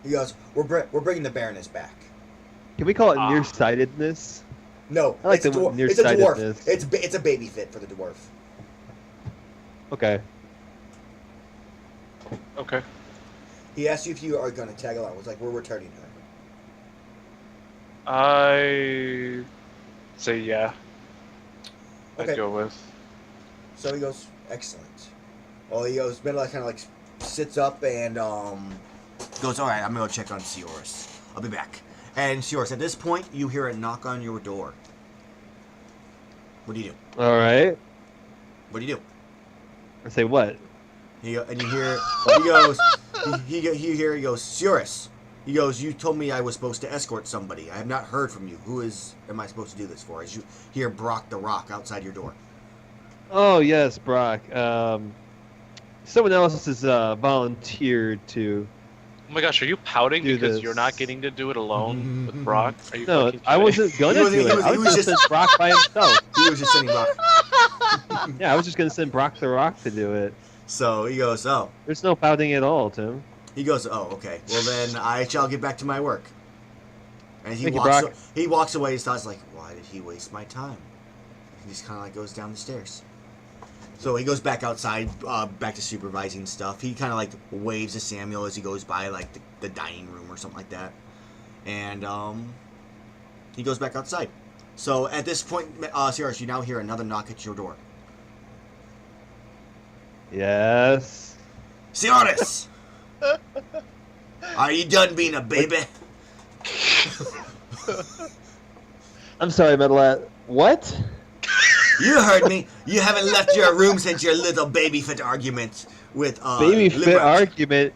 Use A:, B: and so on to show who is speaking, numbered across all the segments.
A: He goes, we're bringing the Baroness back.
B: Can we call it
C: Ah.
B: nearsightedness?
A: No,
B: I like
A: it's a
B: the
A: dwarf. It's a dwarf.
B: nearsightedness.
A: It's a baby fit for the dwarf.
B: Okay.
C: Okay.
A: He asked you if you are going to tag along. It's like, we're returning her.
C: I say yeah.
A: Okay.
C: I'd go with.
A: So he goes, excellent. Well, he goes, Midlight kind of like sits up and goes, all right, I'm going to go check on Sioris. I'll be back. And Sioris, at this point, you hear a knock on your door. What do you do?
B: All right.
A: What do you do?
B: I say what?
A: And you hear, he goes, he goes, Sioris. He goes, you told me I was supposed to escort somebody. I have not heard from you. Who am I supposed to do this for? As you hear Brock the Rock outside your door.
B: Oh yes, Brock. Someone else has volunteered to.
C: Oh my gosh, are you pouting
B: Do
C: because
B: this.
C: you're not getting to do it alone with Brock? Are you
B: No,
C: fucking
B: I
C: kidding?
B: wasn't gonna
A: He was-
B: do
A: he
B: it.
A: was-
B: I
A: he
B: was
A: was
B: just
A: just-
B: send Brock by himself.
A: He was just sending Brock.
B: Yeah, I was just gonna send Brock the Rock to do it.
A: So he goes, oh.
B: There's no pouting at all, Tim.
A: He goes, oh, okay. Well, then I shall get back to my work. And
B: Thank you, Brock.
A: he walks away. His thoughts like, why did he waste my time? He just kind of like goes down the stairs. So he goes back outside, back to supervising stuff. He kind of like waves to Samuel as he goes by like the dining room or something like that. And he goes back outside. So at this point, Sirius, you now hear another knock at your door.
B: Yes.
A: Sirius! Are you done being a baby?
B: I'm sorry, Medalat. What?
A: You heard me. You haven't left your room since your little baby fit argument with
B: Baby fit
A: Limrat.
B: argument.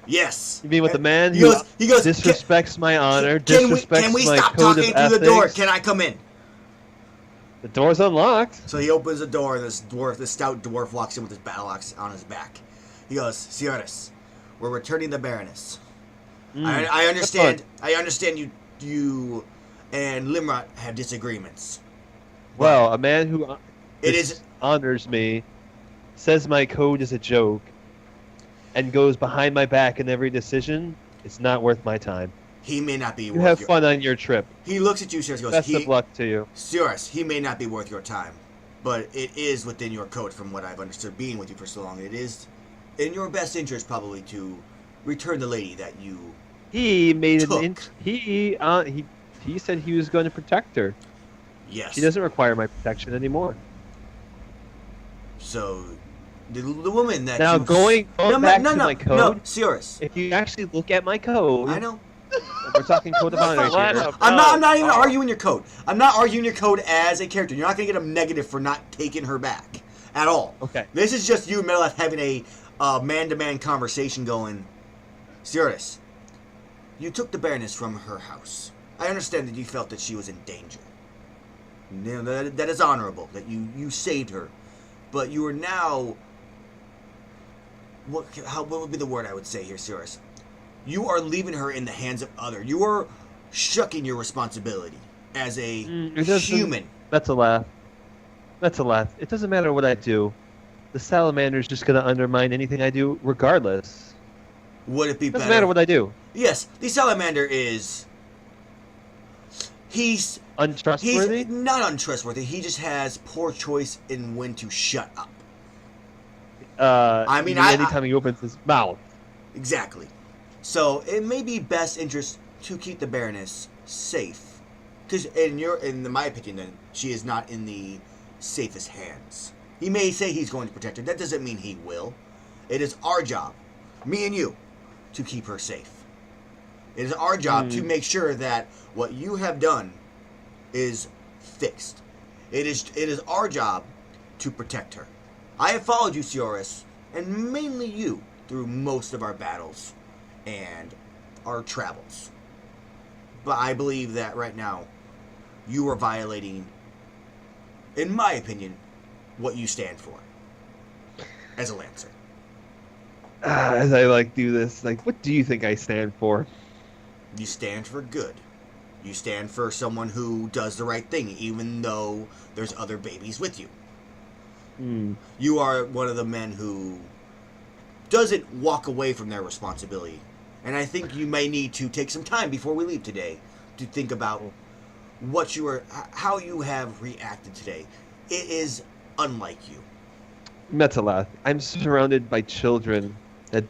A: Yes.
B: You mean with the man
A: He
B: who
A: goes,
B: disrespects my honor,
A: can
B: disrespects
A: we
B: my
A: stop
B: code
A: talking
B: of
A: through
B: ethics?
A: the door? Can I come in?
B: The door's unlocked.
A: So he opens the door, and this stout dwarf walks in with his battle axe on his back. He goes, Sirius, we're returning the Baroness. I understand. I understand you and Limrat have disagreements.
B: Well, a man who
A: It is.
B: honors me, says my code is a joke, and goes behind my back in every decision, it's not worth my time.
A: He may not be.
B: You
A: worth
B: have
A: your,
B: fun on your trip.
A: He looks at you, Sirius. Goes,
B: Best of luck to you.
A: Sirius, he may not be worth your time, but it is within your code, from what I've understood, being with you for so long. It is in your best interest, probably, to return the lady that you.
B: He made
A: Took.
B: he said he was going to protect her.
A: Yes.
B: She doesn't require my protection anymore.
A: So, the woman that
B: Now
A: you...
B: going back to my
A: No,
B: code.
A: Sirius.
B: If you actually look at my code,
A: I know.
B: we're talking code of honor
C: Let
B: here.
C: him
A: I'm not
C: know.
A: even
C: Oh.
A: arguing your code. I'm not arguing your code as a character. You're not going to get a negative for not taking her back at all.
B: Okay.
A: This is just you and Metaleth having a man-to-man conversation going, Sirius, you took the Baroness from her house. I understand that you felt that she was in danger. You know, that is honorable, that you saved her. But you are now... What would be the word I would say here, Sirius? You are leaving her in the hands of other. You are shucking your responsibility as a
B: It doesn't-
A: human.
B: That's a laugh. That's a laugh. It doesn't matter what I do. The salamander's just going to undermine anything I do regardless.
A: Would it be
B: Doesn't
A: better?
B: matter what I do.
A: Yes, the salamander is... He's
B: Untrustworthy?
A: not untrustworthy. He just has poor choice in when to shut up.
B: I
A: mean,
B: mean, anytime he opens his mouth.
A: Exactly. So it may be best interest to keep the Baroness safe, because in my opinion, then she is not in the safest hands. He may say he's going to protect her. That doesn't mean he will. It is our job, me and you, to keep her safe. It is our job to make sure that what you have done is fixed. It is our job to protect her. I have followed you, Sioris, and mainly you, through most of our battles and our travels. But I believe that right now, you are violating, in my opinion, what you stand for as a Lancer.
B: As I do this, what do you think I stand for?
A: You stand for good. You stand for someone who does the right thing, even though there's other babies with you. You are one of the men who doesn't walk away from their responsibility And I think you may need to take some time before we leave today to think about how you have reacted today. It is unlike you.
B: Metalath, I'm surrounded by children that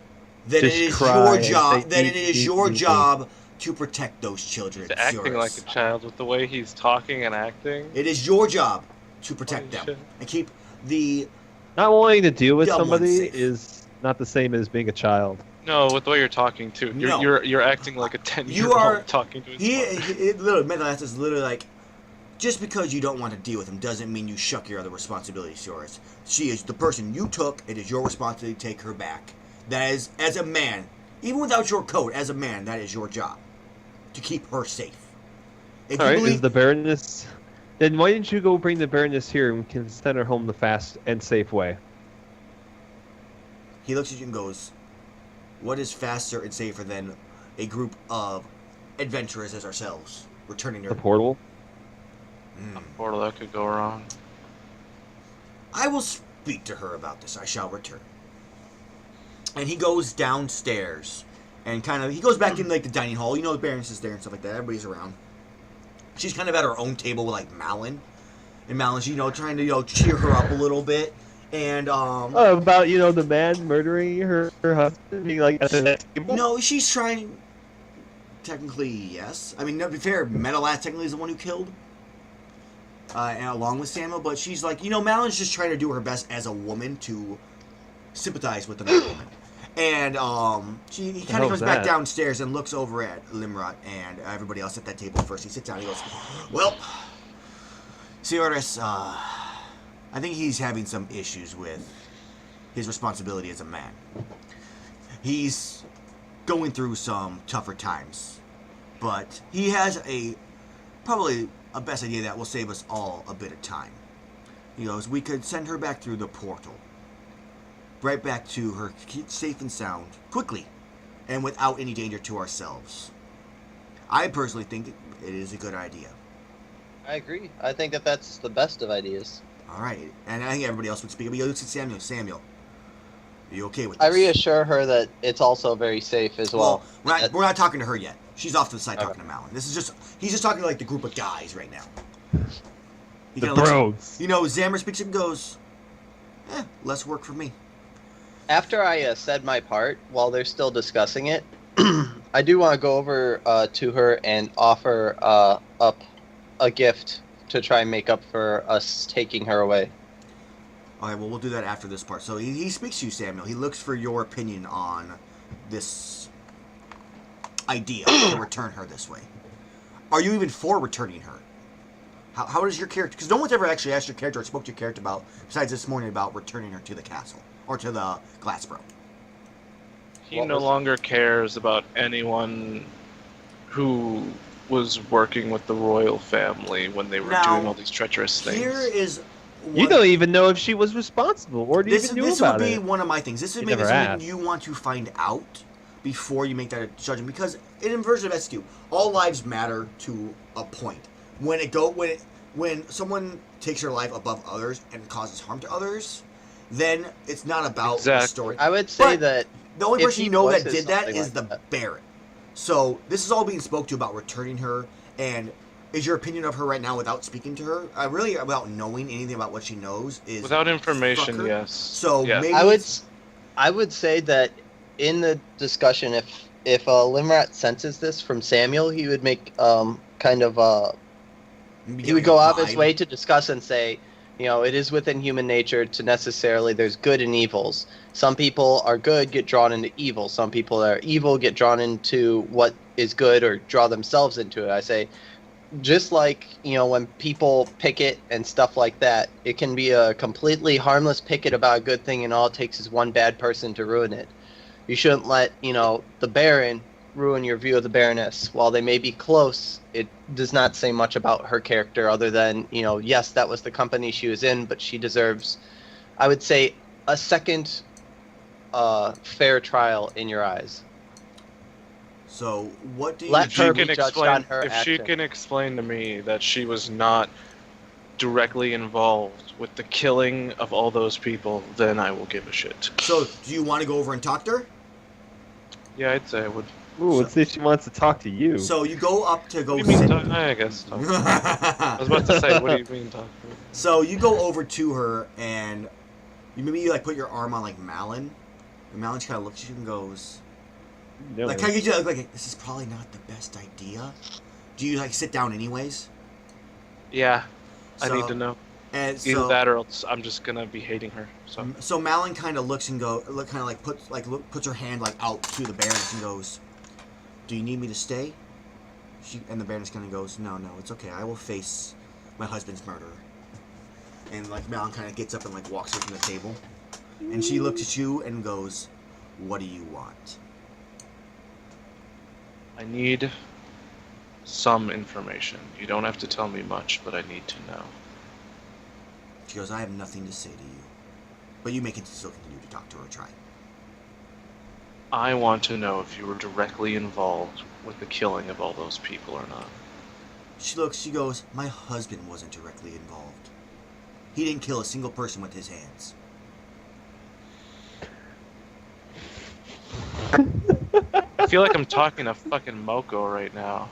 A: Then
B: just
A: it is
B: cry
A: your
B: and
A: job.
B: say,
A: Then
B: "Eat,
A: it is
B: eat,
A: your
B: eat, eat."
A: job to protect those children.
C: He's acting like a
A: Xerus.
C: child with the way he's talking and acting.
A: It is your job to protect
C: Holy
A: them
C: shit.
A: and keep the
B: Not wanting to deal with
A: Dumb one's
B: somebody
A: safe.
B: is not the same as being a child.
C: No, with the way you're talking too.
A: No.
C: You're acting like a
A: You are
C: 10-year-old talking to his
A: he.
C: mother.
A: It literally Metalath is literally like, just because you don't want to deal with him doesn't mean you shuck your other responsibilities, Xerus. She is the person you took. It is your responsibility to take her back. That is, as a man, even without your code, as a man, that is your job to keep her safe. If
B: All
A: you
B: right,
A: believe,
B: is the Baroness... Then why didn't you go bring the Baroness here and we can send her home the fast and safe way?
A: he looks at you and goes, "What is faster and safer than a group of adventurers as ourselves returning
B: The
A: her?"
B: portal?
C: Portal that could go wrong.
A: I will speak to her about this. I shall return. And he goes downstairs and he goes back in like the dining hall. You know, the Baroness is there and stuff like that. Everybody's around. She's kind of at her own table with like Malin. And Malin's, trying to, cheer her up a little bit. And,
B: Oh, about, the man murdering her husband being like at the next table?
A: no, she's trying, technically, yes. I mean, to be fair, Metalath technically is the one who killed, and along with Samuel, but she's like, Malin's just trying to do her best as a woman to sympathize with another woman. And, he kind of comes back downstairs and looks over at Limrod and everybody else at that table first. He sits down and he goes, "Well, Xerus, I think he's having some issues with his responsibility as a man. He's going through some tougher times, but he has probably a best idea that will save us all a bit of time. He goes, we could send her back through the portal, right back to her safe and sound, quickly, and without any danger to ourselves. I personally think it is a good idea."
D: I agree. I think that that's the best of ideas.
A: All right, and I think everybody else would speak. But you look at Samuel. Samuel, are you okay with this?
D: I reassure her that it's also very safe as well.
A: We're not talking to her yet. She's off to the side talking to Malin. He's just talking to like the group of guys right now. He
B: The
A: kinda looks-
B: bros.
A: Xammer speaks up and goes, less work for me.
D: After I said my part, while they're still discussing it, I do want to go over to her and offer up a gift to try and make up for us taking her away.
A: All right, well, we'll do that after this part. So he speaks to you, Samuel. He looks for your opinion on this idea to return her this way. Are you even for returning her? How does your character... Because no one's ever actually asked your character or spoke to your character about, besides this morning, about returning her to the castle. Or to the Glassboro.
C: He no longer cares about anyone who was working with the royal family when they were doing all these treacherous things.
A: Here is...
B: You don't even know if she was responsible or even knew
A: this
B: about
A: would be
B: it.
A: one of my things. This is
B: You
A: maybe
B: never
A: something
B: asked.
A: you want to find out before you make that judgment. Because in Inversion of SQ, all lives matter to a point. When someone takes their life above others and causes harm to others, then it's not about the story.
D: I would say
A: But
D: that
A: the only
D: if
A: person
D: he
A: you know that
D: voices
A: did that
D: something
A: is
D: like
A: the
D: that.
A: Baron. So this is all being spoke to about returning her. And is your opinion of her right now without speaking to her? Really, about knowing anything about what she knows is
C: Without information,
A: fuck her.
C: yes.
A: So
C: Yes.
A: maybe
D: I would say that in the discussion, if Limrat senses this from Samuel, he would make he would go out of his way to discuss and say, it is within human nature to necessarily, there's good and evils. Some people are good, get drawn into evil. Some people are evil, get drawn into what is good or draw themselves into it. I say, just like, when people picket and stuff like that, it can be a completely harmless picket about a good thing and all it takes is one bad person to ruin it. You shouldn't let, the Baron ruin your view of the Baroness. While they may be close, it does not say much about her character other than, yes, that was the company she was in, but she deserves, I would say, a second fair trial in your eyes.
A: So what do you
D: Let her
C: She
D: be judged on her
C: if she
D: action.
C: can explain to me that she was not directly involved with the killing of all those people, then I will give a shit.
A: So do you want to go over and talk to her?
C: Yeah, I'd say I would.
B: Ooh, let's see if she wants to talk to you.
A: So you go up to go
C: What do you mean
A: sit.
C: I guess. Talk. I was about to say, what do you mean talk?
A: So you go over to her and you like put your arm on like Malin, and Malin kind of looks at you and goes,
B: No.
A: like kind of gives you like this is probably not the best idea. Do you like sit down anyways?
C: Yeah, I
A: So-
C: need to know.
A: And
C: Either
A: so,
C: that or else I'm just gonna be hating her. So
A: Malin kind of looks and puts her hand like out to the Baroness and goes, "Do you need me to stay?" And the Baroness kind of goes, "No, it's okay. I will face my husband's murderer." And like Malin kind of gets up and like walks away from the table, and she looks at you and goes, "What do you want?"
C: I need some information. You don't have to tell me much, but I need to know.
A: She goes, "I have nothing to say to you, but you may still continue to talk to her or try."
C: I want to know if you were directly involved with the killing of all those people or not.
A: She goes, "My husband wasn't directly involved. He didn't kill a single person with his hands."
C: I feel like I'm talking to fucking Moko right now.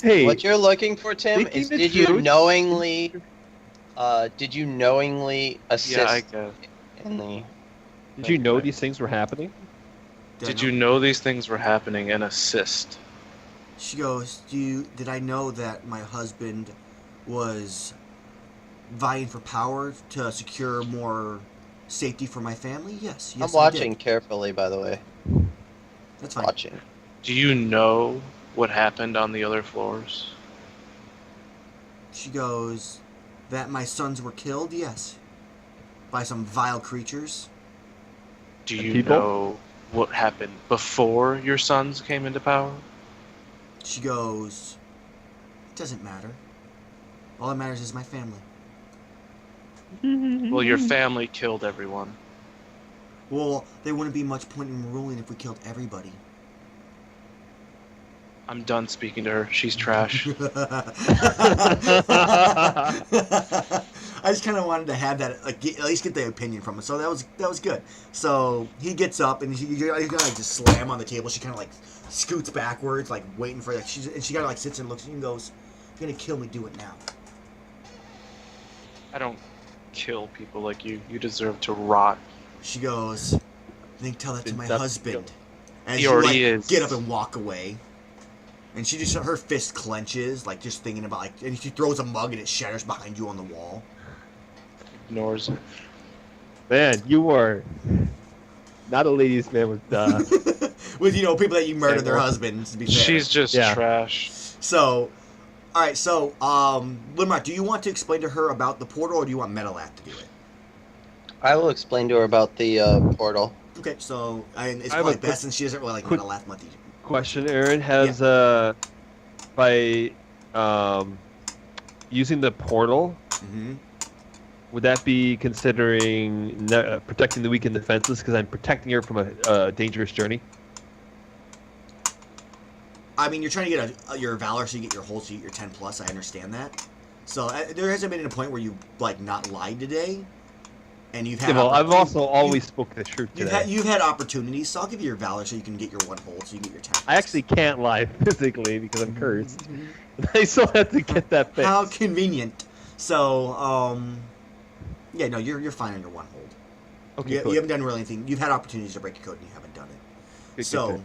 B: Hey,
D: What you're looking for, Tim,
B: Speaking
D: is
B: the
D: did you
B: truth-
D: knowingly assist
C: Yeah, I guess.
D: in the
B: did you know these things were happening?
C: Did you know these things were happening and assist?
A: She goes, did I know that my husband was vying for power to secure more safety for my family? Yes,
D: I'm
A: I
D: watching
A: did.
D: carefully, by the way.
A: That's fine.
D: Watching.
C: Do you know what happened on the other floors?
A: She goes, that my sons were killed? Yes. By some vile creatures?
C: Do you
B: People?
C: know what happened before your sons came into power?
A: She goes, it doesn't matter. All that matters is my family.
C: Well, your family killed everyone.
A: Well, there wouldn't be much point in ruling if we killed everybody.
C: I'm done speaking to her. She's trash.
A: I just kind of wanted to have that, like, at least get the opinion from him. So that was good. So he gets up and he's gonna like just slam on the table. She kind of like scoots backwards, like waiting for like she kind of like sits and looks at you and goes, "If you're gonna kill me, do it now."
C: I don't kill people like you. You deserve to rot.
A: She goes, "I think tell that to my husband." As
C: He
A: you
C: already
A: like
C: is.
A: get up and walk away. And she just, her fist clenches, like just thinking about, like, and she throws a mug and it shatters behind you on the wall.
C: Ignores it.
B: Man, you are not a ladies' man with
A: With, people that you murdered their
B: well,
A: husbands, to be fair.
C: She's just
B: Yeah.
C: trash.
A: So, alright, so, Limrock, do you want to explain to her about the portal, or do you want Metalath to do it?
D: I will explain to her about the portal.
A: Okay, so, it's
B: I have
A: probably
B: a
A: best since she doesn't really like
B: quick-
A: Metalath much either.
B: question. Aaron has by using the portal,
A: Mm-hmm.
B: would that be considering protecting the weak and defenseless? Because I'm protecting her from a dangerous journey.
A: I mean, you're trying to get your Valor so you get your whole, so you get your 10 plus, I understand that. So, there hasn't been a point where you, like, not lied today. And you've had
B: Yeah, well, I've
A: opportunities-
B: also always spoken the truth today.
A: You've had opportunities, so I'll give you your Valor so you can get your one hold, so you can get your 10.
B: I actually can't lie physically because I'm cursed. I still have to get that fixed.
A: How convenient. So, yeah, no, you're fine on your one hold.
B: Okay,
A: You
B: cool.
A: haven't done really anything. You've had opportunities to break a code and you haven't done it.
B: Good,
A: So,
B: good.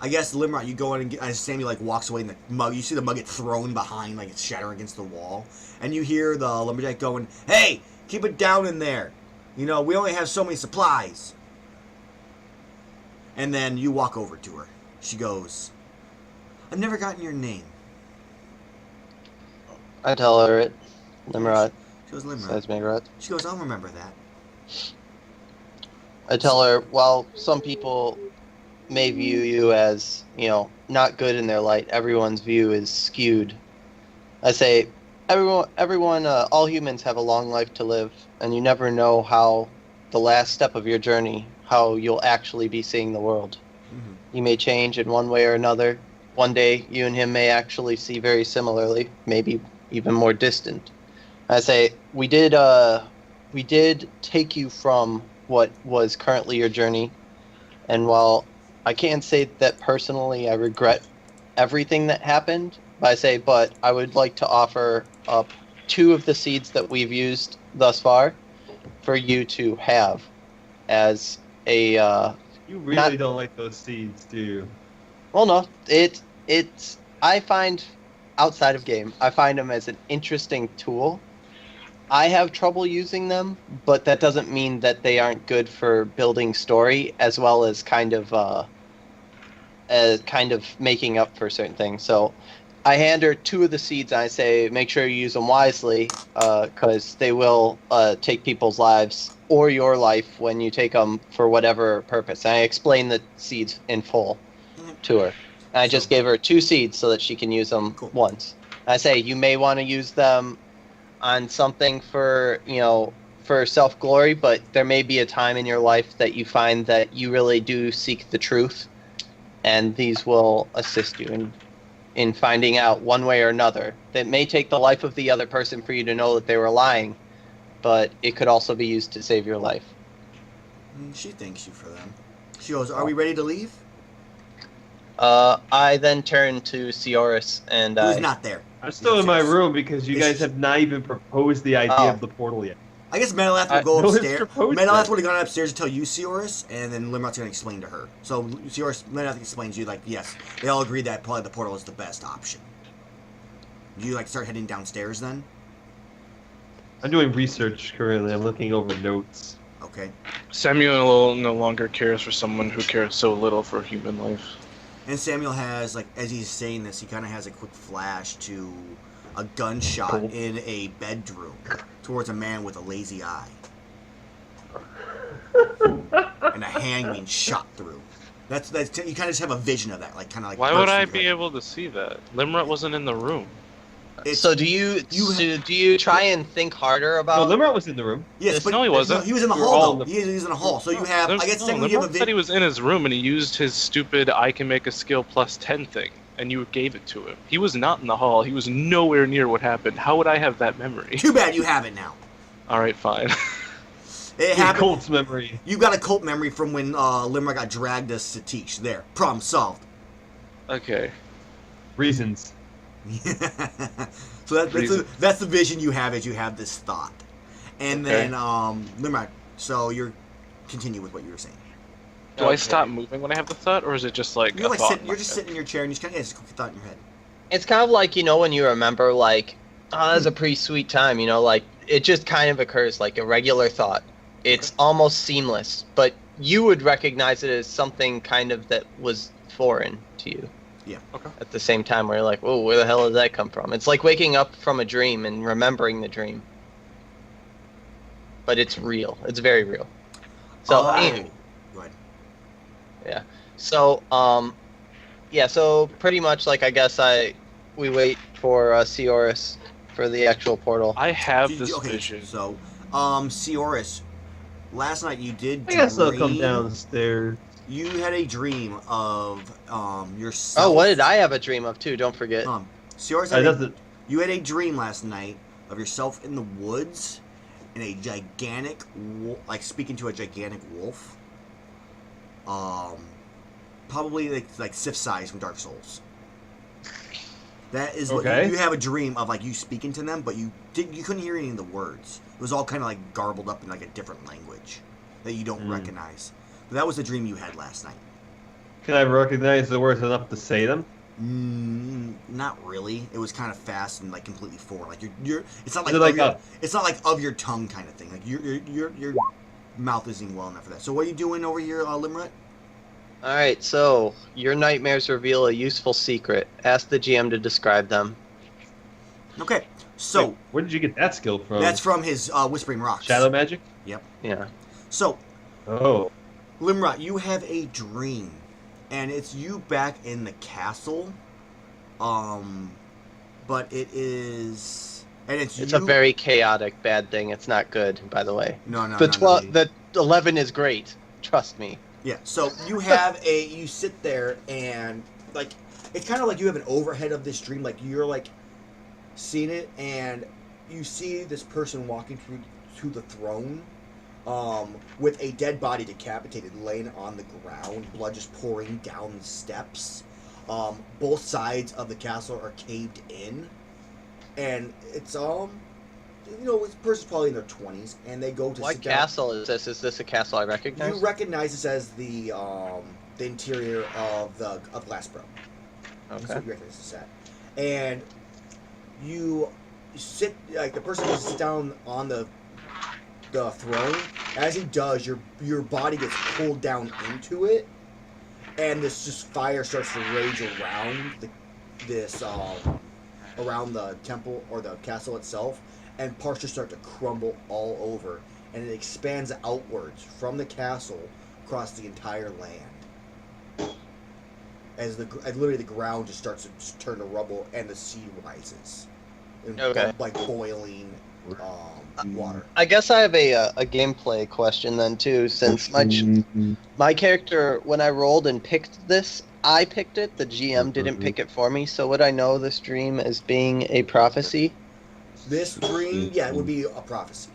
A: I guess Limrod, you go in and get, as Sammy like walks away, and the mug, you see the mug get thrown behind, like it's shattering against the wall, and you hear the lumberjack going, "Hey, keep it down in there. We only have so many supplies." And then you walk over to her. She goes, "I've never gotten your name."
D: I tell her it. Limrod.
A: She goes, "Limrod."
D: Says Megarod.
A: She goes, "I'll remember that."
D: I tell her, while some people may view you as, not good in their light, everyone's view is skewed. I say, everyone, all humans have a long life to live, and you never know how the last step of your journey, how you'll actually be seeing the world.
A: Mm-hmm.
D: You may change in one way or another. One day, you and him may actually see very similarly, maybe even more distant. I say, we did take you from what was currently your journey. And while I can't say that personally I regret everything that happened, but I would like to offer up 2 of the seeds that we've used thus far for you to have as a
B: You really
D: Not-
B: don't like those seeds, do you?
D: well, no, it's I find outside of game, I find them as an interesting tool. I have trouble using them, but that doesn't mean that they aren't good for building story as well as kind of making up for certain things. So I hand her 2 of the seeds and I say, make sure you use them wisely, because they will take people's lives or your life when you take them for whatever purpose. And I explain the seeds in full to her. And I just gave her 2 seeds so that she can use them once. I say, you may want to use them on something for self-glory, but there may be a time in your life that you find that you really do seek the truth, and these will assist you in finding out one way or another. That may take the life of the other person for you to know that they were lying, but it could also be used to save your life.
A: She thanks you for them. She goes, "Are we ready to leave?"
D: I then turn to Sioris and
A: Who's not there?
B: I'm still in my room because you
A: It's-
B: guys have not even proposed the idea of the portal yet.
A: I guess Metaleth will go
B: no one's
A: upstairs.
B: proposed
A: Metaleth
B: that.
A: would have gone upstairs to tell you, Sioris, and then Limrot's going to explain to her. So Metaleth explains to you, like, yes, they all agree that probably the portal is the best option. Do you, like, start heading downstairs then?
B: I'm doing research currently. I'm looking over notes.
A: Okay.
C: Samuel no longer cares for someone who cares so little for human life.
A: And Samuel has, like, as he's saying this, he kind of has a quick flash to a gunshot in a bedroom towards a man with a lazy eye. And a hand being shot through. That's you kind of just have a vision of that, like kind of like.
C: Why would I be able to see that? Limrut wasn't in the room.
D: So do you try and think harder about?
B: No, Limrot was in the room.
A: Yes, but
C: no, he wasn't.
A: He was in the
B: We were
A: hall
B: all
A: though.
B: in the-
A: He was in the hall. So you have. I guess technically you have a
C: Limrut said he was in his room and he used his stupid "I can make a skill plus 10" thing, and you gave it to him. He was not in the hall. He was nowhere near what happened. How would I have that memory?
A: Too bad you have it now.
C: All right, fine.
A: It
B: Your
A: happened.
B: Colt's memory.
A: You got a cult memory from when Limrod got dragged to Satish. There, problem solved.
C: Okay.
B: Reasons.
A: So that's the vision you have as you have this thought, and
C: Okay.
A: then Limrod. So you're continue with what you were saying.
C: Do I stop moving when I have the thought, or is it just like
A: You're
C: a
A: like
C: thought?
A: sitting. You're just sitting in your chair and you just kind of just a quick thought in your head.
D: It's kind of like, when you remember, like, oh, that was a pretty sweet time, like, it just kind of occurs like a regular thought. It's almost seamless, but you would recognize it as something kind of that was foreign to you.
A: Yeah.
C: Okay.
D: At the same time, where you're like, whoa, where the hell did that come from? It's like waking up from a dream and remembering the dream. But it's real. It's very real. So, anyway.
A: Go ahead.
D: Yeah. So, so pretty much, like, I guess we wait for Sioris for the actual portal.
C: I have this
A: Okay,
C: vision.
A: so Sioris, last night you did.
B: I guess I'll come
A: dream-
B: downstairs.
A: You had a dream of yourself.
D: Oh, what did I have a dream of too? Don't forget.
A: Sioris you had a dream last night of yourself in the woods, and a gigantic, like speaking to a gigantic wolf. Probably like Sif size from Dark Souls. That is what
B: Okay.
A: you have a dream of, like you speaking to them, but you couldn't hear any of the words. It was all kind of like garbled up in like a different language that you don't recognize. But that was the dream you had last night.
B: Can I recognize the words enough to say them?
A: Not really. It was kind of fast and like completely foreign. Like you're. It's not like,
B: Is it like
A: it's not like of your tongue kind of thing. Like your mouth isn't well enough for that. So what are you doing over here, Limrut?
D: All right. So your nightmares reveal a useful secret. Ask the GM to describe them.
A: Okay. So
B: Wait, where did you get that skill from?
A: that's from his Whispering Rocks.
B: Shadow magic?
A: Yep.
D: Yeah.
A: So
B: Oh.
A: Limrut, you have a dream, and it's you back in the castle. But it is, and it's
D: It's
A: you.
D: a very chaotic, bad thing. It's not good, by the way.
A: No.
D: The 11 is great. Trust me.
A: Yeah, so you have you sit there and, like, it's kind of like you have an overhead of this dream, like, you're, like, seeing it, and you see this person walking through to the throne, with a dead body decapitated, laying on the ground, blood just pouring down the steps. Both sides of the castle are caved in, and it's this person's probably in their 20s, and they go to
D: What
A: sit down.
D: castle is this? Is this a castle I recognize?
A: You recognize this as the interior of Glassboro.
D: Okay.
A: That's what you recognize this at. And you sit, like, the person goes to sit down on the throne. As he does, your body gets pulled down into it, and this just fire starts to rage around the temple or the castle itself, and parts just start to crumble all over, and it expands outwards from the castle across the entire land. As literally the ground just starts to turn to rubble, and the sea rises, like boiling water.
D: I guess I have a gameplay question then too, since my character, when I rolled and picked this, I picked it. The GM didn't pick it for me. So would I know this dream as being a prophecy?
A: This dream, yeah, it would be a prophecy.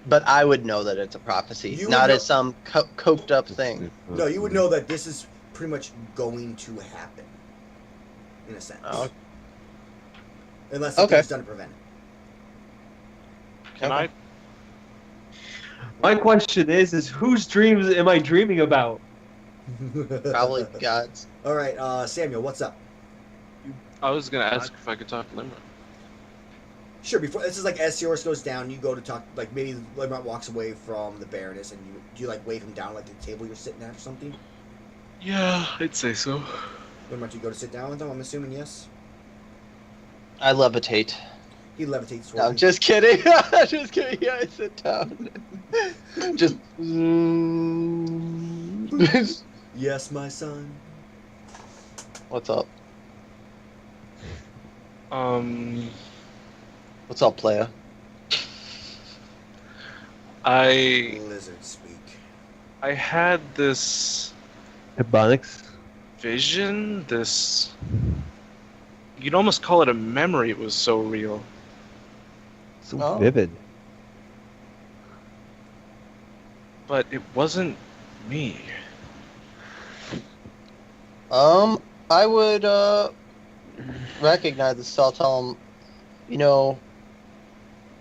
D: But I would know that it's a prophecy, not as some coked up thing.
A: No, you would know that this is pretty much going to happen, in a sense. Unless something's done to prevent it.
C: Can I?
B: My question is whose dreams am I dreaming about?
D: Probably God's.
A: All right, Samuel, what's up?
C: I was gonna ask if I could talk to Limerick.
A: Sure. Before this is like as Seorus goes down, you go to talk. Like maybe Limerick walks away from the Baroness, and you like wave him down like the table you're sitting at or something.
C: Yeah, I'd say so.
A: Limerick, you go to sit down with him. I'm assuming yes.
D: I levitate.
A: He levitates for
D: No,
A: you.
D: I'm just kidding. Just kidding. Yeah, I sit down. Just.
A: Yes, my son.
D: What's up?
C: What's
D: up, playa?
A: Lizard speak.
C: I had this
B: Ebonics.
C: vision, you'd almost call it a memory, it was so real.
B: So vivid.
C: But it wasn't me.
D: I would, recognize this. I'll tell him,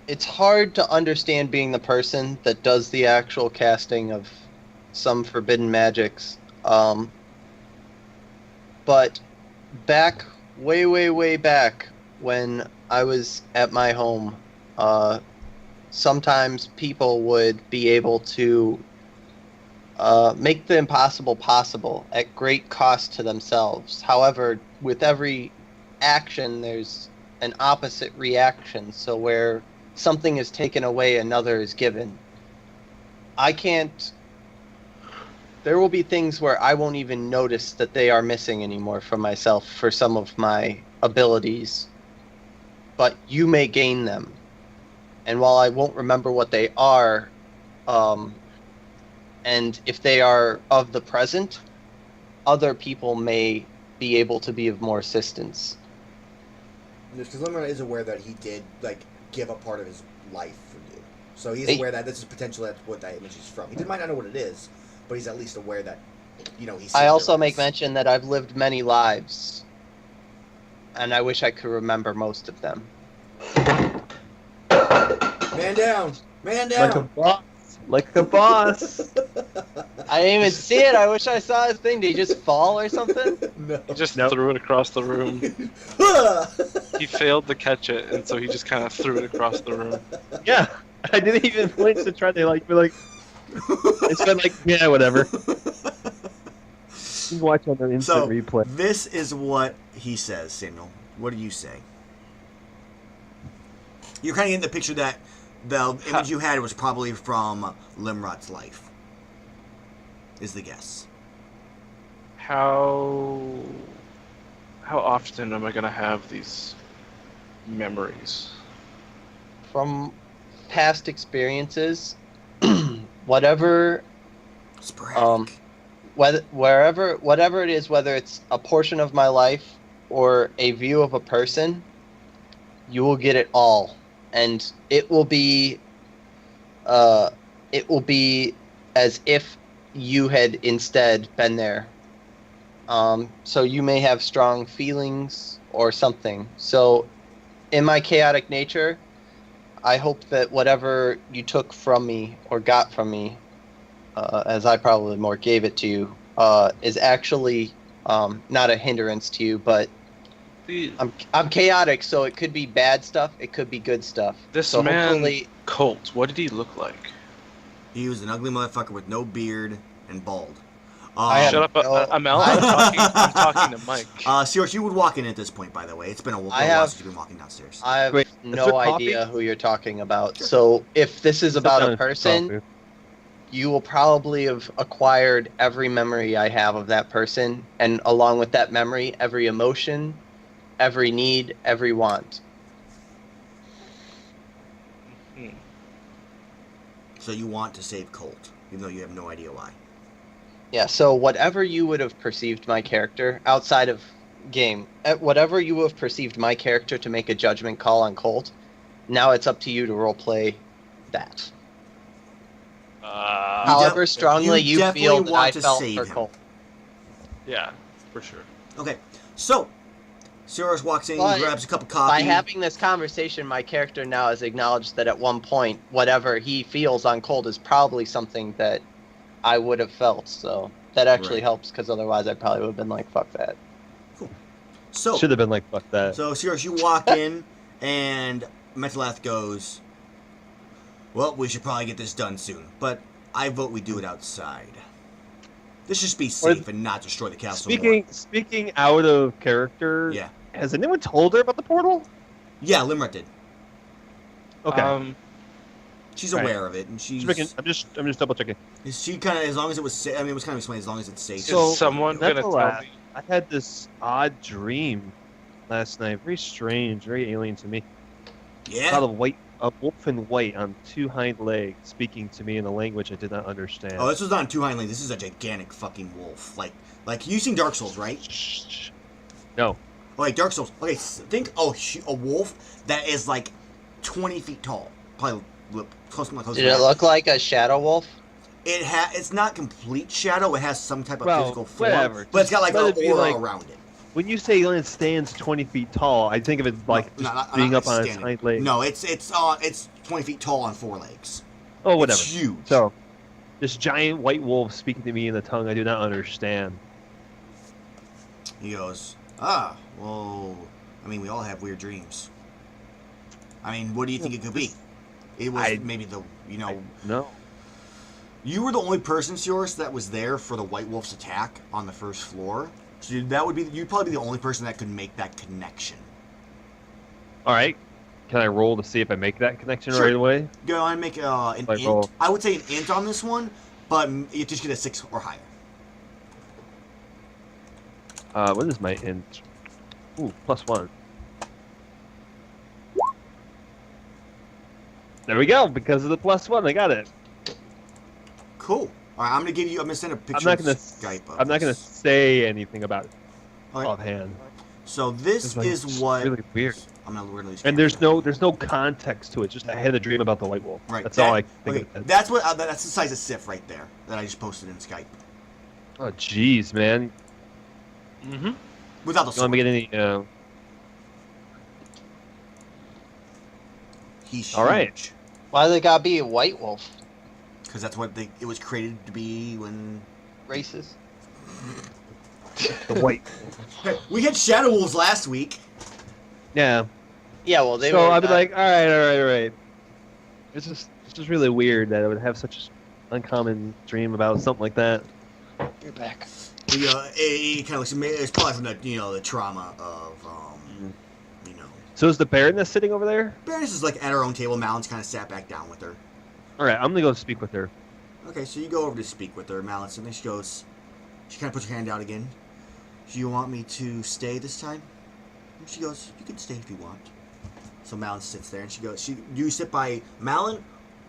D: it's hard to understand being the person that does the actual casting of some forbidden magics. But back, way back when I was at my home, sometimes people would be able to make the impossible possible at great cost to themselves. However, with every action, there's an opposite reaction. So where something is taken away, another is given. There will be things where I won't even notice that they are missing anymore from myself for some of my abilities. But you may gain them. And while I won't remember what they are, and if they are of the present, other people may be able to be of more assistance.
A: Because Limerick is aware that he did give up part of his life for you, so he's aware that this is potentially what that image is from. He might not know what it is, but he's at least aware that he's.
D: I also make mention that I've lived many lives, and I wish I could remember most of them.
A: Man down! Man down!
B: Like a boss.
D: I didn't even see it. I wish I saw his thing. Did he just fall or something?
A: No.
C: He just threw it across the room. He failed to catch it, and so he just kind of threw it across the room.
B: Yeah, I didn't even flinch to try to be like. It's been yeah, whatever. You can watch on the instant replay.
A: This is what he says, Samuel. What do you say? You're kind of getting the picture that the image you had was probably from Limrod's life. Is the guess.
C: How often am I gonna have these memories?
D: From past experiences, whatever.
A: Sporadic.
D: Whatever it is, whether it's a portion of my life or a view of a person, you will get it all, and it will be it will be as if you had instead been there. So you may have strong feelings or something. So in my chaotic nature, I hope that whatever you took from me or got from me, as I probably more gave it to you, is actually not a hindrance to you, but I'm chaotic, so it could be bad stuff, it could be good stuff.
C: This
D: so
C: man,
D: hopefully,
C: Colt, what did he look like?
A: He was an ugly motherfucker with no beard and bald.
C: Shut up, Amell. I'm talking to Mike.
A: Sirius, you would walk in at this point, by the way. It's been a while since you've been walking downstairs.
D: I have
B: Wait, is
D: no
B: there
D: idea
B: coffee?
D: who you're talking about. So if this is about a person, you will probably have acquired every memory I have of that person, and along with that memory, every emotion, every need, every want.
A: So you want to save Colt, even though you have no idea why.
D: Yeah, so whatever you would have perceived my character outside of game, whatever you have perceived my character to make a judgment call on Colt, now it's up to you to roleplay that. However strongly you feel that I felt for Colt.
C: Yeah, for sure.
A: Okay, so Sirius walks in, grabs a cup of coffee.
D: By having this conversation, my character now has acknowledged that at one point, whatever he feels on Colt is probably something that I would have felt. So that actually helps, because otherwise I probably would have been like, fuck that.
A: Cool. So
B: should have been like, fuck that.
A: So Sirius, you walk in, and Metalath goes, well, we should probably get this done soon, but I vote we do it outside. This should be safe and not destroy the castle more.
B: Speaking out of character, has anyone told her about the portal?
A: Yeah, Limrat did.
B: Okay.
A: She's aware of it, and she's.
B: I'm just double checking.
A: She kind of, as long as it was safe. I mean, it was kind of explained as long as it's safe.
C: So, is someone gonna tell me?
B: I had this odd dream last night. Very strange, very alien to me.
A: Yeah.
B: I saw a wolf in white on two hind legs speaking to me in a language I did not understand.
A: Oh, this was not on two hind legs. This is a gigantic fucking wolf. Like you've seen Dark Souls, right?
B: No.
A: Oh, like Dark Souls. Okay, think. Oh, a wolf that is like 20 feet tall. Probably close to
D: Did it look like a shadow wolf?
A: It's not complete shadow. It has some type of physical form,
B: whatever.
A: But it's got like an aura around it.
B: When you say it stands 20 feet tall, I think of it like being up on its hind legs.
A: No, it's 20 feet tall on four legs.
B: Oh, whatever.
A: It's huge.
B: So, this giant white wolf speaking to me in a tongue I do not understand.
A: He goes, well, I mean, we all have weird dreams. I mean, what do you think it could be? It was maybe
B: No.
A: You were the only person, Sirius, that was there for the White Wolf's attack on the first floor. So you'd probably be the only person that could make that connection.
B: All right. Can I roll to see if I make that connection right away?
A: Go on and make an int. I would say an int on this one, but you just get a 6 or higher.
B: What is my int? Ooh, +1. There we go. Because of the +1, I got it.
A: Cool. All right, I'm gonna send a picture.
B: I'm not gonna
A: Skype.
B: I'm not gonna say anything about it
A: right.
B: offhand.
A: So this is what
B: really weird.
A: I'm gonna really.
B: And there's no context to it. Just I had a dream about the white wolf.
A: Right.
B: That's all I think.
A: Okay. That's the size of Sif right there that I just posted in Skype.
B: Oh jeez, man.
C: Mm-hmm.
A: Without the sword.
B: Want me to get any?
A: He's
B: all right.
A: huge.
D: Why they gotta be a white wolf?
A: Because that's what it was created to be when.
D: Racist.
B: The white.
A: We had shadow wolves last week.
B: Yeah.
D: Yeah, well, they
B: so
D: were.
B: I'd be like, all right. It's just really weird that I would have such an uncommon dream about something like that.
D: You're back.
A: It kind of looks. It's probably from the trauma of
B: So is the Baroness sitting over there?
A: Baroness is like at her own table. Malon's kind of sat back down with her.
B: All right, I'm gonna go speak with her.
A: Okay, so you go over to speak with her, Malin, and then she goes. She kind of puts her hand out again. Do you want me to stay this time? And she goes, you can stay if you want. So Malin sits there, and she goes, do you sit by Malin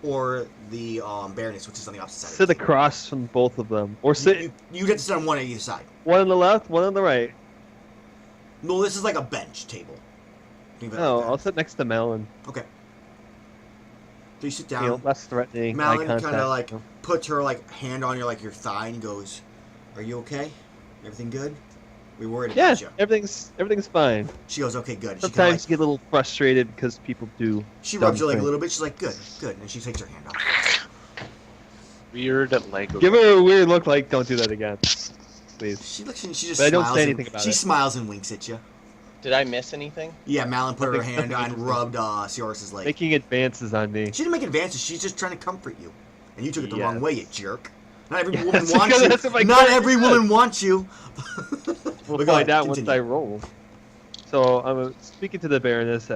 A: or the Baroness, which is on the opposite side?
B: Sit across from both of them, or sit.
A: You get to sit on one on either side.
B: One on the left, one on the right.
A: No, this is like a bench table.
B: Oh, I'll sit next to Malin.
A: Okay. So you sit
B: You know,
A: down.
B: less threatening. eye
A: Malin
B: contact,
A: kind of like
B: you know.
A: puts her like hand on your like your thigh and goes, "Are you okay? Everything good? We worried
B: Yeah,
A: about you."
B: everything's fine.
A: She goes, "Okay, good." She kind of
B: Sometimes
A: like
B: you get a little frustrated because people do.
A: she
B: dumb
A: rubs your leg a
B: things.
A: little bit. She's like, "Good, good," and she takes her hand off.
C: Weird Lego.
B: Give her a weird look like, don't do that again, please.
A: She looks and she just
B: But I don't
A: smiles
B: say
A: and
B: anything about
A: she
B: it.
A: smiles and winks at you.
D: Did I miss anything?
A: Yeah, Malin put her
B: Nothing-
A: hand
B: nothing
A: on,
B: interesting.
A: rubbed Seoris's leg.
B: Making advances on me.
A: She didn't make advances. She's just trying to comfort you, and you took it the
B: Yes.
A: wrong way, you jerk. Not every
B: Yes,
A: woman wants
B: because
A: you.
B: that's what my
A: Not
B: character
A: every
B: does.
A: woman wants you.
B: We'll
A: But go
B: find
A: ahead,
B: out once
A: continue.
B: I roll. So I'm speaking to the Baroness.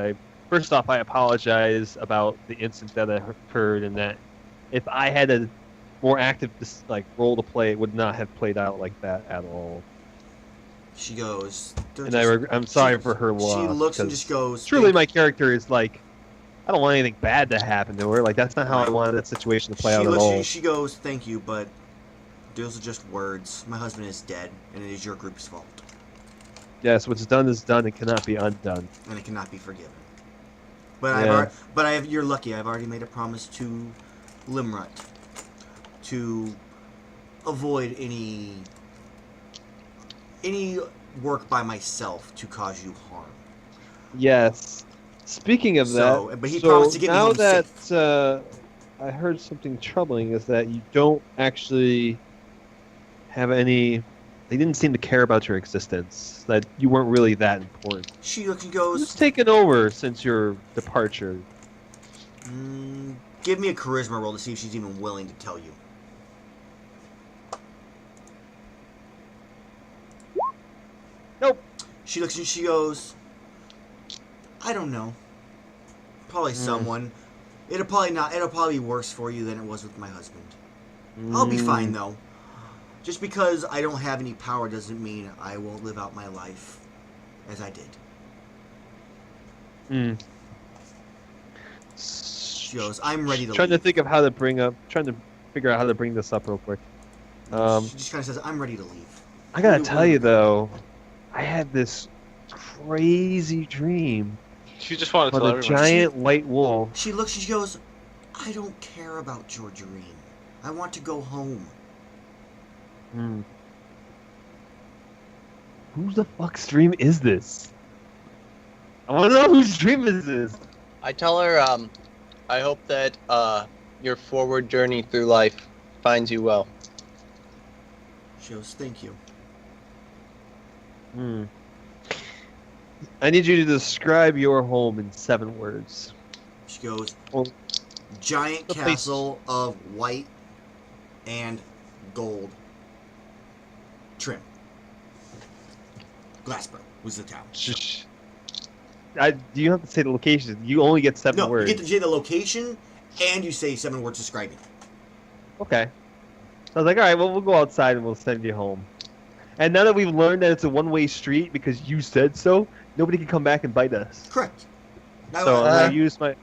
B: First off, I apologize about the incident that occurred, and that if I had a more active role to play, it would not have played out like that at all.
A: She goes.
B: And I'm sorry for her loss.
A: She looks and
B: because
A: just goes.
B: Truly, my character is like, I don't want anything bad to happen to her. Like that's not how I wanted that situation to play out at all.
A: She goes, "Thank you, but those are just words. My husband is dead, and it is your group's fault,
B: Yes, what's done is done and cannot be undone.
A: and it cannot be forgiven. But
B: Yeah.
A: you're lucky. I've already made a promise to Limrut to avoid any work by myself to cause you harm."
B: Yes. Speaking of
A: So,
B: that,
A: but he promised to get me
B: now
A: home
B: that
A: safe.
B: I heard something troubling is that you don't actually have any. They didn't seem to care about your existence. That you weren't really that important.
A: She looks and
B: Who's
A: goes,
B: taken over since your departure?
A: "Give me a charisma roll to see if she's even willing to tell you."
B: Nope.
A: She looks and she goes, "I don't know. Probably someone. It'll probably be worse for you than it was with my husband. I'll be fine though. Just because I don't have any power doesn't mean I won't live out my life as I did." She goes, "I'm ready to
B: Trying
A: leave."
B: to think of trying to figure out how to bring this up real quick.
A: She just kind of says, "I'm ready to leave."
B: I gotta tell you though, I had this crazy dream
C: She just wanted to
B: about
C: tell
B: a
C: everyone.
B: giant white wolf.
A: She looks and she goes, "I don't care about your dream. I want to go home."
B: Whose the fuck's dream is this? I want to know whose dream is this.
D: I tell her, I hope that your forward journey through life finds you well.
A: She goes, "Thank you."
B: I need you to describe your home in 7 words.
A: She goes,
B: Well,
A: "Giant
B: the place-
A: castle of white and gold trim. Glassboro was the town."
B: Do you have to say the location? You only get 7
A: No,
B: words.
A: you get to say the location, and you say 7 words describing it.
B: Okay. I was like, all right, well, we'll go outside and we'll send you home. And now that we've learned that it's a one-way street because you said so, nobody can come back and bite us.
A: Correct. Now,
B: So I'm gonna use my.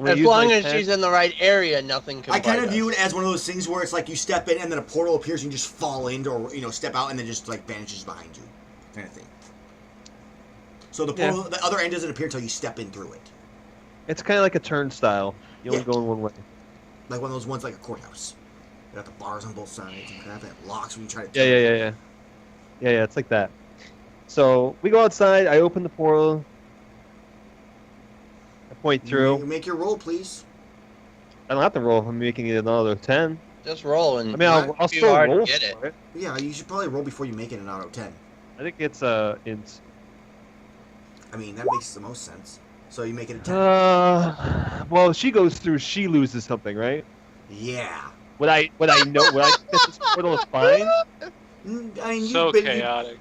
D: As long as she's in the right area, nothing can
A: I kind
D: bite
A: of view
D: us.
A: it as one of those things where it's like you step in and then a portal appears and you just fall in, or step out and then just like vanishes behind you, kind of thing. So the portal, the other end doesn't appear until you step in through it,
B: It's kind of like a turnstile. You only
A: Yeah.
B: go in one way.
A: like one of those ones like a courthouse. You got the bars on both sides and crap, and it locks when you try to.
B: Yeah, it's like that. So we go outside. I open the portal. I point through.
A: Make your roll, please.
B: I don't have to roll if I'm making it another 10.
D: Just roll and
B: I mean, I'll
D: it's too
B: still
D: hard to
B: roll
D: get it.
B: for it.
A: Yeah, you should probably roll before you make it an auto 10.
B: I think it's int.
A: I mean, that makes the most sense. So you make it a 10.
B: Well, if she goes through, she loses something, right?
A: Yeah.
B: Would I know? Would I think this portal is fine?
A: I mean,
C: So chaotic.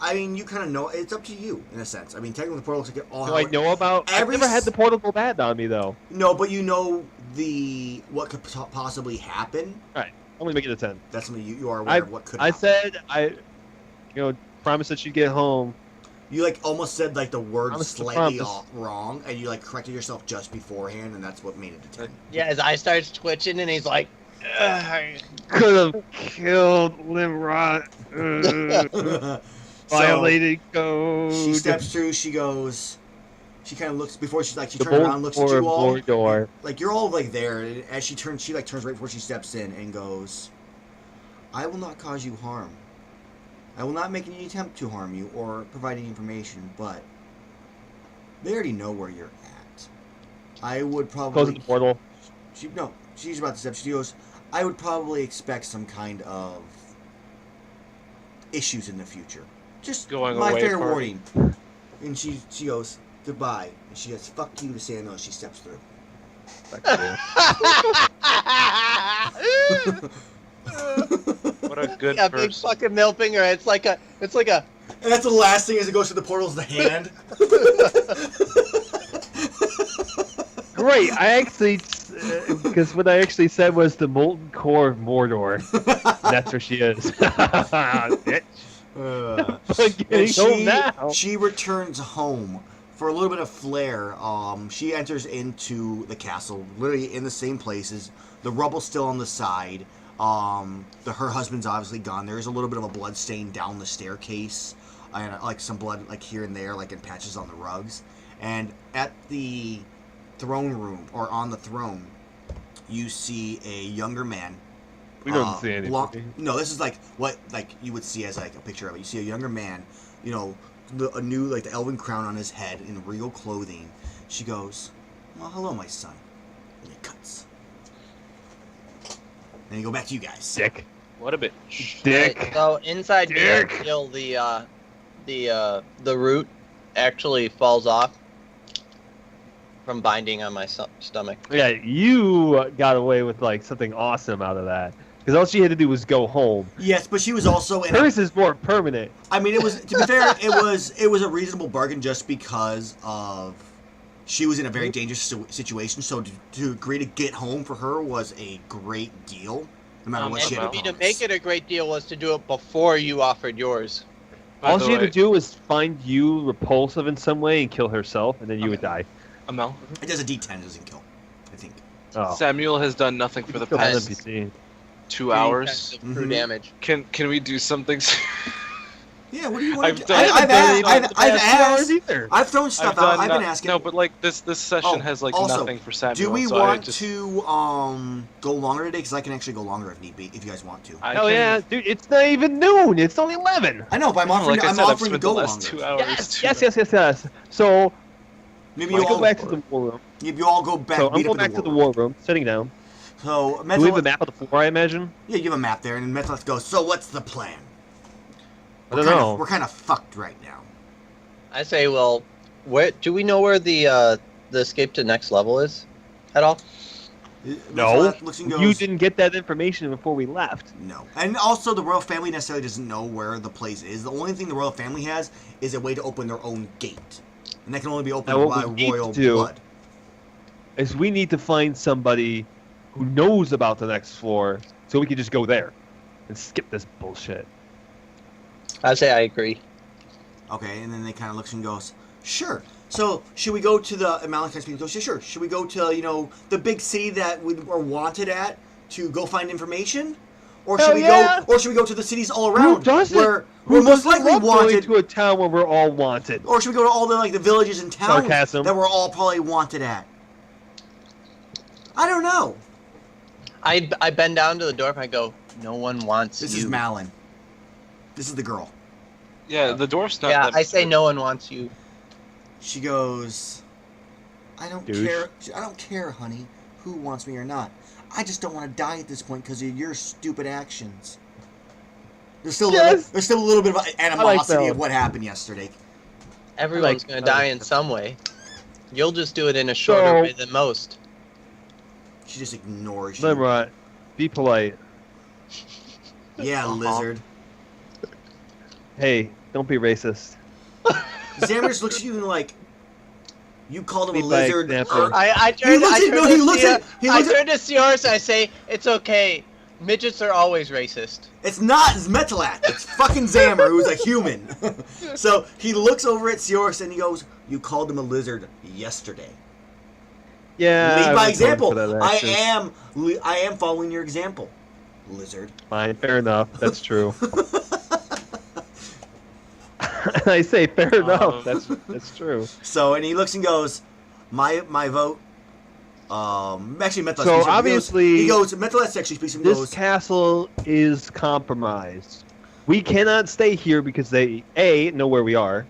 A: I mean, you kind of know. It's up to you in a sense. I mean, technically, the portal looks like it all.
B: Do I know about? I've never had the portal go bad on me though.
A: No, but you know what could possibly happen.
B: All right, I'm gonna make it a 10.
A: That's something you are aware of what could.
B: I
A: happen.
B: said promised that she'd get home.
A: You like almost said like the word
B: Promise to
A: slightly
B: promise.
A: wrong, and you like corrected yourself just beforehand, and that's what made it a 10.
D: Yeah, his eye starts twitching, and he's like, "Ugh."
B: Could have killed Limrod.
A: So,
B: Violated code.
A: she steps through. She goes, She kind of looks before she turns
B: The
A: around, and looks at you all.
B: door.
A: Like you're all like there, and as she turns right before she steps in and goes, "I will not cause you harm. I will not make any attempt to harm you or provide any information, but they already know where you're at. I would probably
B: Closing the portal.
A: She's about to step. She goes, I would probably expect some kind of issues in the future. Just
C: Going
A: my
C: away
A: fair
C: party.
A: warning." And she goes, "Goodbye." And she goes, "Fuck you" to Samuel as she steps through.
C: What a good
D: Yeah, big
C: first.
D: fucking middle finger. It's like a.
A: And that's the last thing as it goes through the portal is the hand.
B: Great. I actually, because what I actually said was the molten core of Mordor. That's where she is. Bitch. I'm getting home now.
A: She returns home for a little bit of flair. She enters into the castle, literally in the same places. The rubble's still on the side. Her husband's obviously gone. There is a little bit of a blood stain down the staircase, and like some blood like here and there, like in patches on the rugs. And at the throne room, or on the throne, you see a younger man.
B: We don't see anything.
A: No, this is like what like you would see as like a picture of it. You see a younger man, you know, a new like the elven crown on his head in regal clothing. She goes, "Well, hello, my son," and it cuts. And you go back to you guys.
B: Dick.
C: What a bitch.
B: Dick.
D: So inside me,
B: Dick.
D: I feel the root actually falls off from binding on my stomach.
B: Yeah, you got away with like something awesome out of that. Because all she had to do was go home.
A: Yes, but she was also in.
B: Hers is more permanent.
A: I mean, it was to be fair, it was a reasonable bargain just because of she was in a very dangerous situation. So to agree to get home for her was a great deal, no matter what she had
D: And
A: to
D: to make it a great deal was to do it before you offered yours.
B: All she had to do was find you repulsive in some way and kill herself, and then you would die.
C: Amell,
A: It does a D10, it doesn't kill, I think.
B: Oh.
C: Samuel has done nothing for the
B: Kill that
C: past
B: NPC.
C: 2 hours.
D: True damage.
C: Can we do something?
A: Yeah, what do you want
C: I've
A: to do?
C: done-
A: I've asked.
B: either.
A: I've thrown stuff out. I've been asking.
C: No, but like this session has like
A: also,
C: nothing for Samuel.
A: Do we
C: so I
A: want
C: just,
A: to go longer today? Because I can actually go longer if need be, if you guys want to.
C: I
B: Oh
C: can-
B: yeah, dude! It's not even noon. It's only 11.
A: I know, but I'm offering,
C: Like I
A: I'm
C: said, I've
A: offering to
C: spent the
A: go
C: last
A: longer.
C: 2 hours.
B: Yes. So
A: Maybe
B: let's
A: you
B: go
A: all
B: back to the war room.
A: Maybe you all go back.
B: So I'm
A: meet up
B: going back
A: in
B: to the
A: war
B: war room, sitting down.
A: So
B: Do we have a map of the floor? I imagine.
A: Yeah, you have a map there, and Metcalf goes. So what's the plan?
B: I don't know.
A: We're kind of fucked right now.
D: I say, well, where do we know where the escape to next level is at all?
B: No,
A: Looks and goes,
B: you didn't get that information before we left.
A: No, and also the royal family necessarily doesn't know where the place is. The only thing the royal family has is a way to open their own gate, and that can only be opened
B: Now, what
A: by
B: we need
A: royal
B: to do
A: blood.
B: Is we need to find somebody who knows about the next floor, so we can just go there and skip this bullshit.
D: I say I agree.
A: Okay, and then they kind of looks and goes, sure. So should we go to the Amell goes, yeah, sure. Should we go to the big city that we were wanted at to go find information, or should
B: Hell
A: we go to the cities all around
B: Who doesn't?
A: where
B: Who
A: we're most
B: doesn't
A: likely
B: love going
A: wanted?
B: to a town where we're all wanted?
A: Or should we go to all the villages and towns
B: Sarcasm.
A: that we're all probably wanted at? I don't know.
D: I bend down to the door and I go, no one wants
A: This
D: you.
A: is Malin. This is the girl.
C: Yeah, the dwarf's not.
D: Yeah,
C: that
D: I say
C: good.
D: no one wants you.
A: She goes, I don't
B: Douche.
A: care. I don't care, honey, who wants me or not. I just don't want to die at this point because of your stupid actions. There's still
B: Yes.
A: there's still a little bit of animosity
B: that
A: of what happened yesterday.
D: Everyone's
B: like-
D: gonna
B: I
D: die
B: like
D: in
B: that.
D: some way. You'll just do it in a shorter
B: So-
D: way than most.
A: She just ignores you.
B: Limrod, be polite.
A: Yeah, lizard.
B: Hey, don't be racist.
A: Xander looks at you and like, you called him a
B: Lead by
A: lizard.
B: example.
D: I
A: He
D: turn.
A: looks
D: I
A: at-
D: turn
A: no,
D: to
A: he looks
D: Sia-
A: at- he
D: I
A: looks at-
D: turn to Seors. I say, it's okay. Midgets are always racist.
A: It's not Metalat. It's fucking Xammer, who's a human. So he looks over at Seors and he goes, you called him a lizard yesterday.
B: Yeah.
A: Lead
B: I
A: by
B: was going
A: example.
B: for that,
A: I
B: actually.
A: am following your example, lizard.
B: Fine, fair enough. That's true. I say fair enough. That's true.
A: So, and he looks and goes, my vote. Actually, Mental
B: So
A: speaks up.
B: obviously,
A: he goes. Mental actually speaks and
B: this
A: goes.
B: castle is compromised. We cannot stay here because they A, know where we are,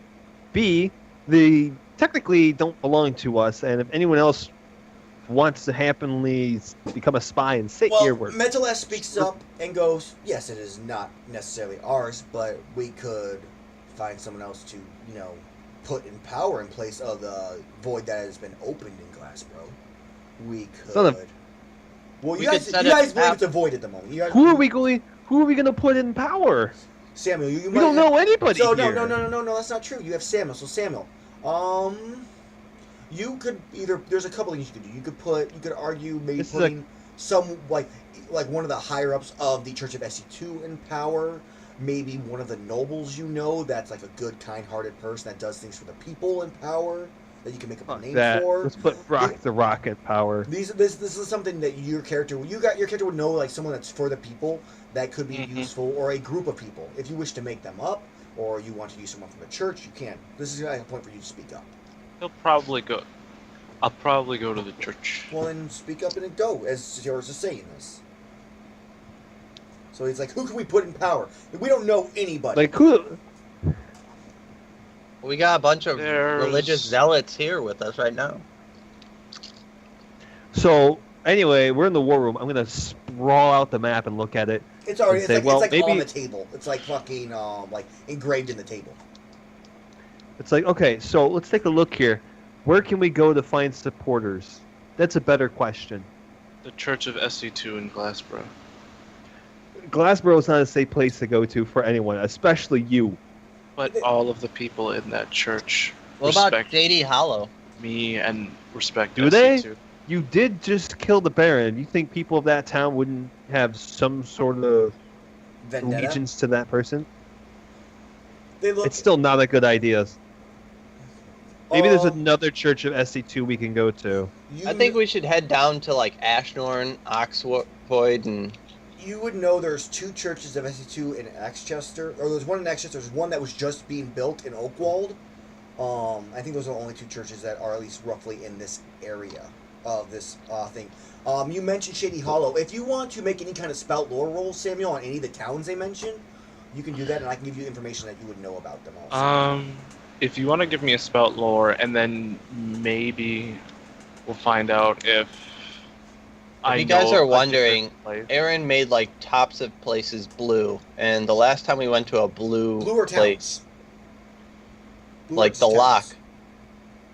B: B, they technically don't belong to us, and if anyone else wants to happily become a spy and sit here, we're...
A: Mental speaks up and goes, yes, it is not necessarily ours, but we could find someone else to, put in power in place of the void that has been opened in Glassboro. We could. Well, you guys believe it's a void at the moment.
B: Who are we going to put in power?
A: Samuel,
B: we don't know anybody
A: here. No, that's not true. You have Samuel. So Samuel, you could either. There's a couple things you could do. You could argue maybe putting some like one of the higher ups of the Church of SC2 in power. Maybe one of the nobles that's like a good, kind-hearted person that does things for the people in power that you can make up a name for.
B: Let's put the Rock in power.
A: This is something that your character would know, like someone that's for the people that could be useful, or a group of people. If you wish to make them up, or you want to use someone from the church, you can. This is a point for you to speak up.
C: I'll probably go to the church.
A: Well, then speak up and go, as yours is saying this. So he's like, who can we put in power? We don't know anybody.
B: Like who?
D: We got a bunch of religious zealots here with us right now.
B: So anyway, we're in the war room. I'm gonna sprawl out the map and look at it.
A: It's already. It's like maybe on the table. It's like fucking like engraved in the table.
B: It's like, okay, so let's take a look here. Where can we go to find supporters? That's a better question.
C: The Church of SC2 in Glassboro.
B: Glassboro is not a safe place to go to for anyone, especially you.
C: But all of the people in that church
D: respect about JD Hollow?
C: Me and respect
B: Do
C: SC2.
B: They? You did just kill the Baron. You think people of that town wouldn't have some sort of allegiance to that person? It's still not a good idea. Maybe there's another Church of SC2 we can go to.
D: I think we should head down to like Ashnorn, Oxvoid, and...
A: You would know there's two churches of SC2 in Exchester, or there's one in Exchester. There's one that was just being built in Oakwald. I think those are the only two churches that are at least roughly in this area of this thing. You mentioned Shady Hollow. If you want to make any kind of spout lore roll, Samuel, on any of the towns they mentioned, you can do that, and I can give you information that you would know about them also.
C: If you want to give me a spout lore, and then maybe we'll find out if
D: you guys are wondering, Aaron made like tops of places blue, and the last time we went to a blue place, like the Lock,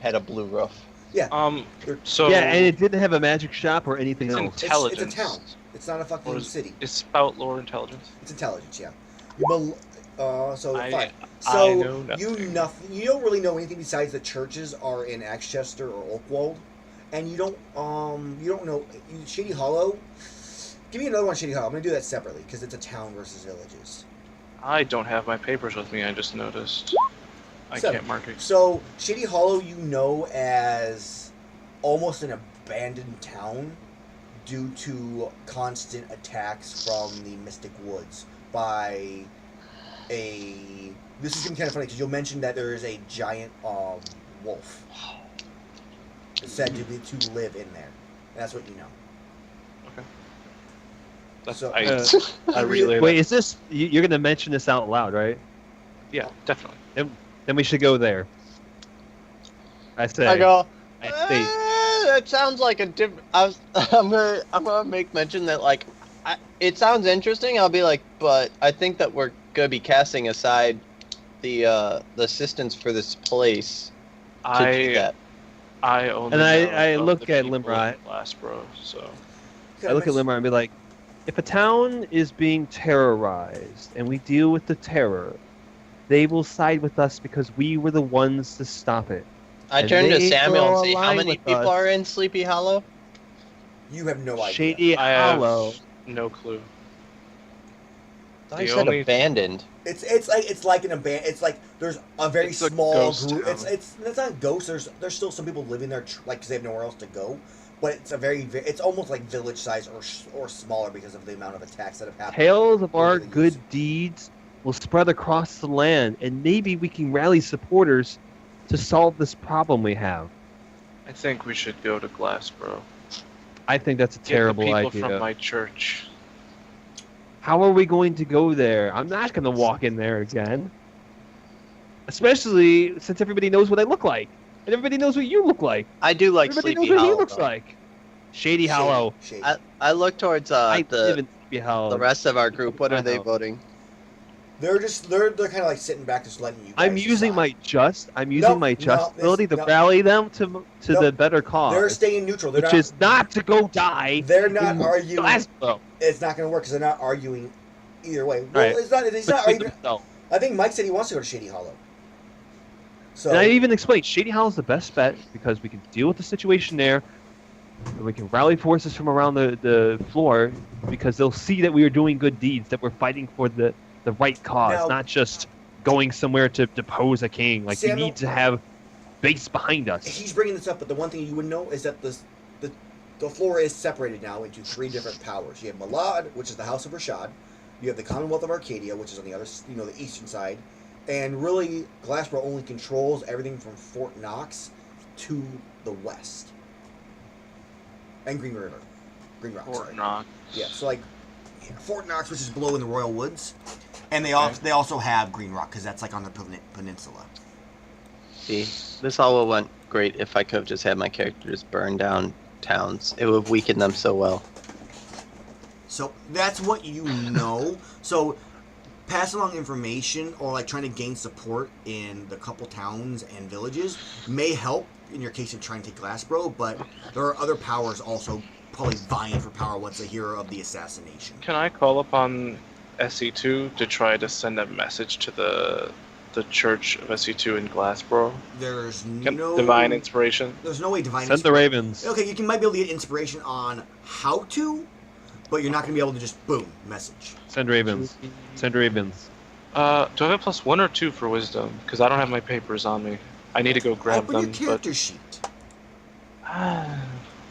D: had a blue roof.
A: Yeah.
B: And it didn't have a magic shop or anything else.
C: Intelligence.
A: It's a town. It's not a fucking city.
C: Is spout lore intelligence?
A: It's intelligence, yeah. Fine. So you don't really know anything besides the churches are in Exchester or Oakwald. And you don't know Shady Hollow. Give me another one, Shady Hollow. I'm gonna do that separately because it's a town versus villages.
C: I don't have my papers with me. I just noticed. I can't mark it.
A: So Shady Hollow, as almost an abandoned town due to constant attacks from the Mystic Woods by a. This is gonna be kind of funny because you'll mention that there is a giant wolf. It's said to live in there. That's what you know.
C: Okay.
A: So,
C: I relay
B: Wait, is this... You're going to mention this out loud, right?
C: Yeah, definitely.
B: Then we should go there. I say.
D: I go,
B: I state.
D: that sounds like a different... I'm gonna make mention that, like, it sounds interesting. I'll be like, but I think that we're going to be casting aside the assistance for this place to do that.
C: I only
B: and I
C: know
B: look
C: the
B: at
C: people
B: Limerick.
C: in Glassboro, so
B: I look at Limerick and be like, if a town is being terrorized and we deal with the terror, they will side with us because we were the ones to stop it.
D: I turn to Samuel and say, how many people are in Sleepy Hollow?
A: You have no idea.
B: Shady Hollow.
C: I have no clue.
D: I said abandoned.
A: It's like an abandoned. It's like there's a very small group.
C: Town.
A: It's not ghosts. There's still some people living there, like because they have nowhere else to go. But it's it's almost like village size or smaller because of the amount of attacks that have happened.
B: Tales of our good deeds will spread across the land, and maybe we can rally supporters to solve this problem we have.
C: I think we should go to Glassboro.
B: I think that's a terrible
C: Get the people
B: idea.
C: from my church.
B: How are we going to go there? I'm not going to walk in there again. Especially since everybody knows what I look like. And everybody knows what you look like.
D: I do like
B: Everybody
D: Sleepy
B: knows what he
D: Hollow.
B: looks like. Shady Hollow.
A: Shady.
D: I look towards
B: I live
D: the
B: in Sleepy Hollow.
D: rest of our group. What are they
B: Wow.
D: voting?
A: They're kind of like sitting back, just letting you.
B: I'm
A: guys
B: using
A: decide.
B: my just
A: no,
B: ability to
A: no.
B: rally them to
A: No,
B: the better cause.
A: They're staying neutral. They're
B: which
A: not,
B: is not to go die.
A: They're not
B: in
A: arguing.
B: Glassboro.
A: It's not going to work because they're not arguing either way. Well,
B: Right.
A: it's not. It's not
B: Between
A: arguing.
B: themselves.
A: I think Mike said he wants to go to Shady Hollow. So
B: And I even explained Shady Hollow is the best bet because we can deal with the situation there, and we can rally forces from around the floor because they'll see that we are doing good deeds, that we're fighting for the right cause,
A: Now-
B: not just going somewhere to depose a king. Like
A: Samuel-
B: we need to have base behind us.
A: he's bringing this up, but the one thing you would know is that the floor is separated now into 3 different powers. You have Malad, which is the House of Rashad. You have the Commonwealth of Arcadia, which is on the other, the eastern side, and really Glassboro only controls everything from Fort Knox to the west, and Green River, Green Rock.
C: Fort
A: sorry.
C: Knox.
A: Yeah, so like Fort Knox, which is below in the Royal Woods, and they also have Green Rock because that's like on the peninsula.
D: See, this all went great if I could have just had my characters burn down towns. It would have weakened them so well.
A: So that's what you know. So pass along information or like trying to gain support in the couple towns and villages may help in your case of trying to take Glassboro, but there are other powers also probably vying for power once they hear of the assassination.
C: Can I call upon SE2 to try to send a message to the Church of SE2 in Glassboro?
A: There's
C: Can
A: no
C: divine inspiration.
A: There's no way divine.
B: Send the Ravens.
A: Okay, you might be able to get inspiration on how to, but you're not going to be able to just boom message.
B: Send Ravens. Send Ravens.
C: Do I have a +1 or 2 for wisdom? Because I don't have my papers on me. I need to go grab
A: Open
C: them.
A: your character sheet.
C: I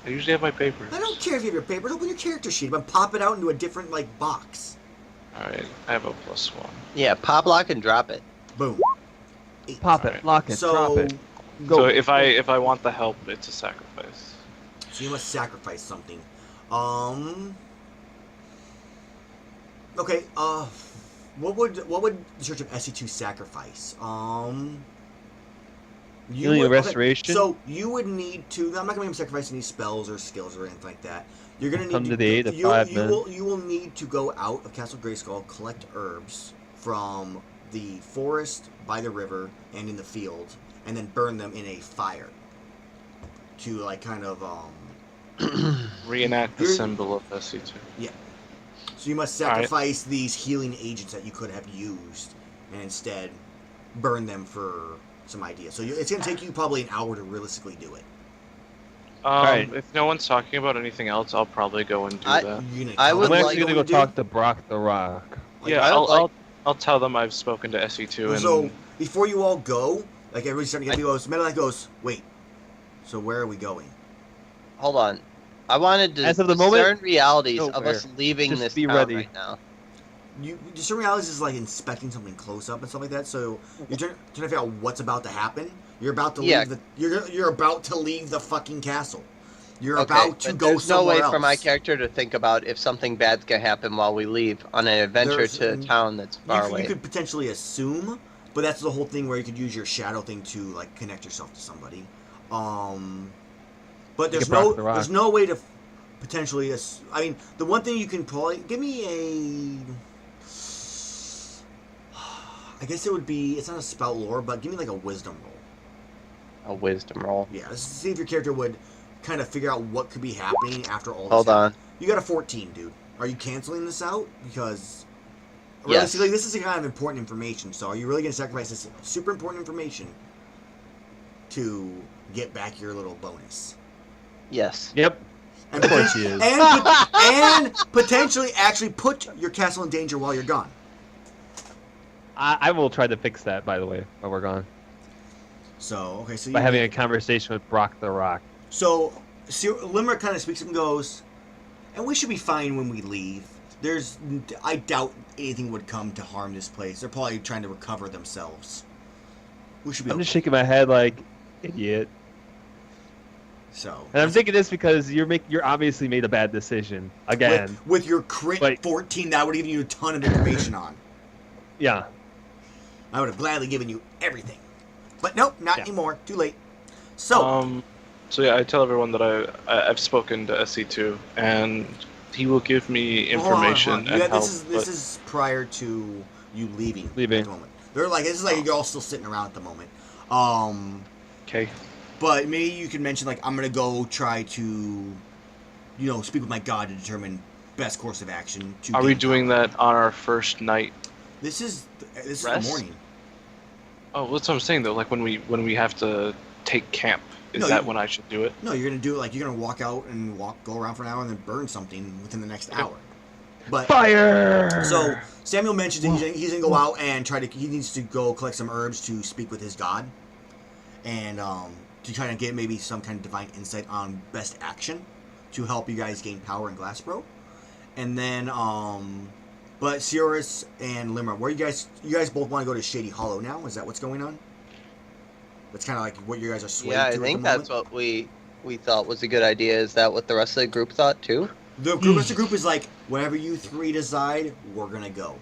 C: usually have my papers.
A: I don't care if you have your papers. Open your character sheet, but pop it out into a different like box.
C: Alright, I have a +1.
D: Yeah, pop lock and drop it.
A: Boom. 8.
B: Pop it.
C: Alright.
B: Lock it.
A: So,
B: drop it. Go.
C: So if I want the help, it's a sacrifice.
A: So you must sacrifice something. Okay. What would the Church of SE2 sacrifice?
B: Healing and restoration?
A: So you would need to. I'm not gonna make him sacrifice any spells or skills or anything like that. You're gonna need
B: Come to the aid of
A: you
B: 5 men.
A: will need to go out of Castle Grayskull, collect herbs from the forest, by the river, and in the field, and then burn them in a fire to like kind of
C: Reenact the
A: You're-
C: symbol of SE2.
A: So you must
C: Alright.
A: sacrifice these healing agents that you could have used, and instead burn them for some idea. So it's going to take you probably an hour to realistically do it.
B: Alright.
C: If no one's talking about anything else, I'll probably go and do
D: I-
C: that.
A: You gonna
D: I
A: tell
D: would
A: them
B: I'm
A: what
D: like
B: actually
A: you're
B: gonna go
A: do?
B: talk to Brock the Rock.
A: Like,
C: Yeah,
D: I would
C: I'll,
D: like-
C: I'll tell them I've spoken to SE2 and
A: So before you all go, like everybody's starting to get goes, Meta Knight goes, wait. So where are we going?
D: Hold on. I wanted to
B: As of the
D: discern
B: moment,
D: realities of
B: nowhere.
D: us leaving
B: Just
D: this
B: be
D: town
B: ready.
D: right now.
A: You discern realities is like inspecting something close up and stuff like that. So you're trying to figure out what's about to happen. You're about to
D: Yeah.
A: leave the you're about to leave the fucking castle. You're
D: Okay,
A: about to
D: but
A: go
D: there's no
A: somewhere
D: way
A: else.
D: for my character to think about if something bad's gonna happen while we leave on an adventure
A: There's-
D: to a town that's far away.
A: You could potentially assume, but that's the whole thing where you could use your shadow thing to like connect yourself to somebody. But
B: You
A: there's
B: could Brock
A: no
B: the Rock.
A: there's no way to potentially. I mean, the one thing you can probably give me a. I guess it would be. It's not a spell lore, but give me like a wisdom roll.
D: A wisdom roll.
A: Yeah, let's see if your character would kind of figure out what could be happening after all this.
D: Hold on.
A: You got a 14, dude. Are you canceling this out? Because
D: Yes.
A: realistically, this is a kind of important information. So are you really going to sacrifice this super important information to get back your little bonus?
D: Yes.
B: Yep.
A: And,
B: Of course he is.
A: and potentially actually put your castle in danger while you're gone.
B: I will try to fix that, by the way, while we're gone.
A: So, okay, so
B: By having a conversation with Brock the Rock.
A: So, Limerick kind of speaks up and goes, and we should be fine when we leave. I doubt anything would come to harm this place. They're probably trying to recover themselves. We should be.
B: I'm just shaking my head like idiot.
A: So.
B: And I'm thinking this because you're obviously made a bad decision again.
A: With your crit 14, that would have given you a ton of information on.
B: Yeah.
A: I would have gladly given you everything. But nope, not anymore. Too late. So.
C: So yeah, I tell everyone that I've spoken to SC2, and he will give me information and help.
A: This is prior to you leaving. At the moment. This is like you're all still sitting around at the moment.
C: Okay.
A: But maybe you can mention I'm gonna go try to, speak with my god to determine best course of action.
C: Are we doing that on our first night?
A: This is the morning.
C: Oh, that's what I'm saying though. Like when we have to take camp. Is that when I should do it?
A: No, you're gonna do it you're gonna walk out and go around for an hour and then burn something within the next hour. But
B: fire.
A: So Samuel mentioned that he's gonna go out and he needs to go collect some herbs to speak with his god, and to try to get maybe some kind of divine insight on best action to help you guys gain power in Glassbro, and then but Cirrus and Limra, where you guys both want to go to Shady Hollow now? Is that what's going on? That's kind of like what you guys are swaying to.
D: Yeah, I think that's what we thought was a good idea. Is that what the rest of the group thought too?
A: The rest of the group is like, whatever you three decide, we're gonna go.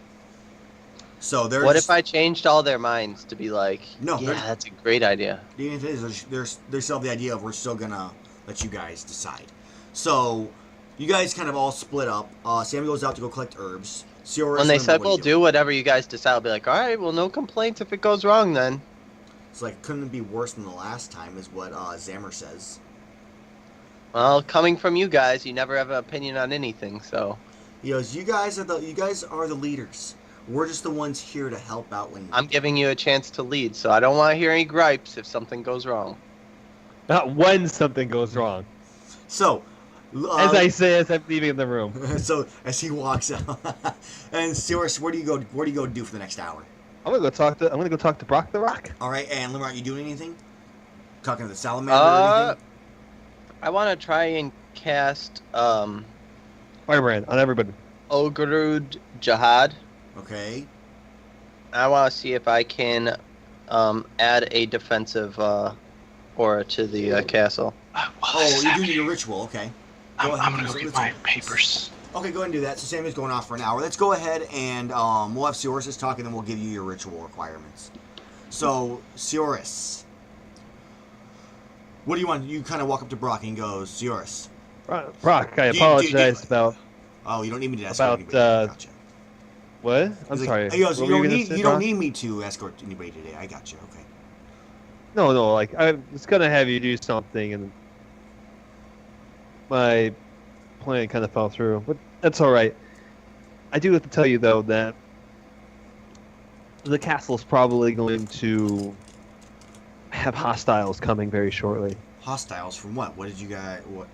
A: So
D: what if I changed all their minds to be like,
A: no,
D: yeah, that's a great idea.
A: The thing is, they still have the idea of we're still gonna let you guys decide. So you guys kind of all split up. Sammy goes out to go collect herbs.
D: When they said we'll do whatever you guys decide, I'll be like, all right, well, no complaints if it goes wrong then.
A: It's couldn't it be worse than the last time, is what Zammer says.
D: Well, coming from you guys, you never have an opinion on anything, so.
A: He goes, you guys are the leaders. We're just the ones here to help out when.
D: I'm giving you a chance to lead, so I don't want to hear any gripes if something goes wrong.
B: Not when something goes wrong.
A: So.
B: As I say, as I'm leaving the room.
A: So as he walks out, and Cirrus, where do you go do for the next hour?
B: I'm gonna go talk to Brock the Rock.
A: All right, and Limmer, are you doing anything? Talking to the salamander or anything?
D: I want to try and cast
B: Firebrand on everybody.
D: Ogrud Jihad.
A: Okay.
D: I want to see if I can add a defensive aura to the castle.
A: Oh, you're doing your ritual. Okay.
C: I'm gonna go get my papers.
A: Okay, go ahead and do that. So Sammy's going off for an hour. Let's go ahead and we'll have Cirrus talk, and then we'll give you your ritual requirements. So, Cirrus, what do you want? You kind of walk up to Brock and goes, Cirrus.
B: Brock, I apologize about.
A: Oh, you don't need me to
B: escort
A: anybody. Gotcha.
B: What? I'm sorry.
A: He goes, you don't need me to escort anybody today. I got you. Okay.
B: No, I was gonna have you do something, and my plan kind of fell through, but that's all right. I do have to tell you though that the castle's probably going to have hostiles coming very shortly.
A: Hostiles from what? What did you guys? What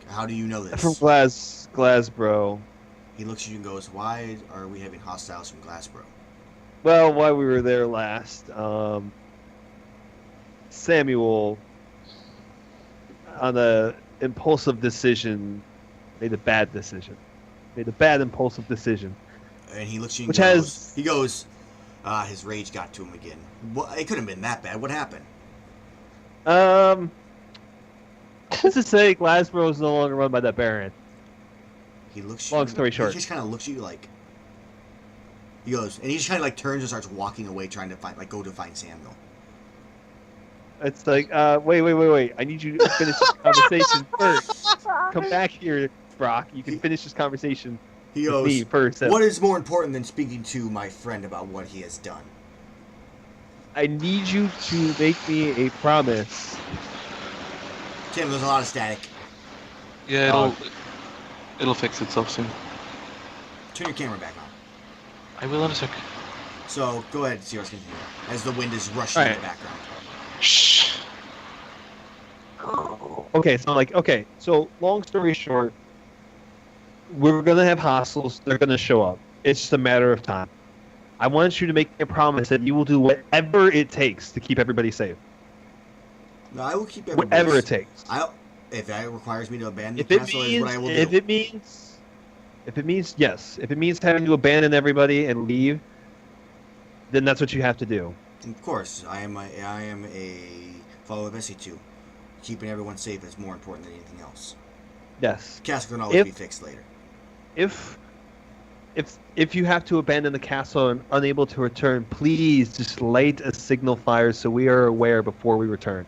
A: How do you know this?
B: From Glasbro.
A: He looks at you and goes, "Why are we having hostiles from Glasbro?"
B: Well, while we were there last, Samuel, on a impulsive decision, made a bad impulsive decision.
A: And he looks at you
B: and
A: he goes, his rage got to him again. Well, it couldn't have been that bad. What happened?
B: Let's just say Glasbro is no longer run by that Baron.
A: He looks.
B: Long story short.
A: He just kind of looks at you like. He goes, and he just kind of turns and starts walking away, trying to go to find Samuel.
B: It's like, wait. I need you to finish this conversation first. Come back here, Brock. You can finish this conversation with me first.
A: What is more important than speaking to my friend about what he has done?
B: I need you to make me a promise.
A: Tim, there's a lot of static.
C: Yeah, it'll fix itself soon.
A: Turn your camera back on.
C: I will in a sec.
A: So, go ahead, Cirrus, continue. As the wind is rushing in the background.
C: Shh.
B: Okay, so long story short, we're gonna have hostiles. They're gonna show up. It's just a matter of time. I want you to make a promise that you will do whatever it takes to keep everybody safe.
A: No, I will keep everybody
B: whatever it takes.
A: If that requires me to abandon the castle, is what I will do.
B: If it means If it means having to abandon everybody and leave, then that's what you have to do.
A: Of course, I am a follower of SC2. Keeping everyone safe is more important than anything else.
B: Yes.
A: Castle can always be fixed later.
B: If you have to abandon the castle and unable to return, please just light a signal fire so we are aware before we return.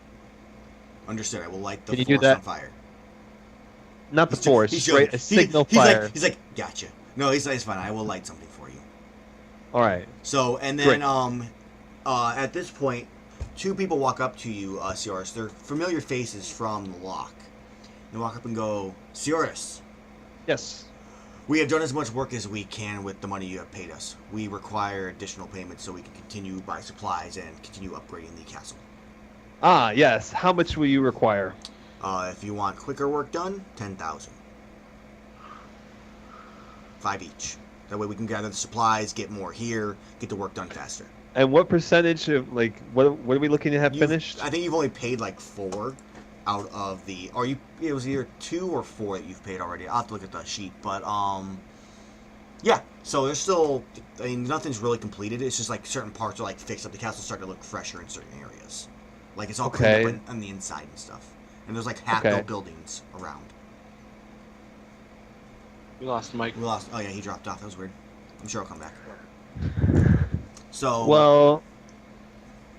A: Understood. I will light the
B: Can you do
A: force
B: that?
A: on fire.
B: Not the force, straight a signal fire.
A: He's like, gotcha. No, he's fine. I will light something for you.
B: All right.
A: So, and then at this point, two people walk up to you, Sioris. They're familiar faces from the lock. They walk up and go, Sioris.
B: Yes.
A: We have done as much work as we can with the money you have paid us. We require additional payments so we can continue to buy supplies and continue upgrading the castle.
B: Ah, yes. How much will you require?
A: If you want quicker work done, 10,000. 5 each. That way we can gather the supplies, get more here, get the work done faster.
B: And what percentage of, like, what are we looking to have finished?
A: I think you've only paid like 4 out of the, it was either 2 or 4 that you've paid already. I'll have to look at the sheet, but, yeah. So there's still, nothing's really completed. It's just like certain parts are like fixed up. The castle's starting to look fresher in certain areas. Like it's all cleaned up on the inside and stuff. And there's like half-built buildings around.
C: We lost Mike.
A: Oh yeah, he dropped off. That was weird. I'm sure he'll come back. So.
B: Well,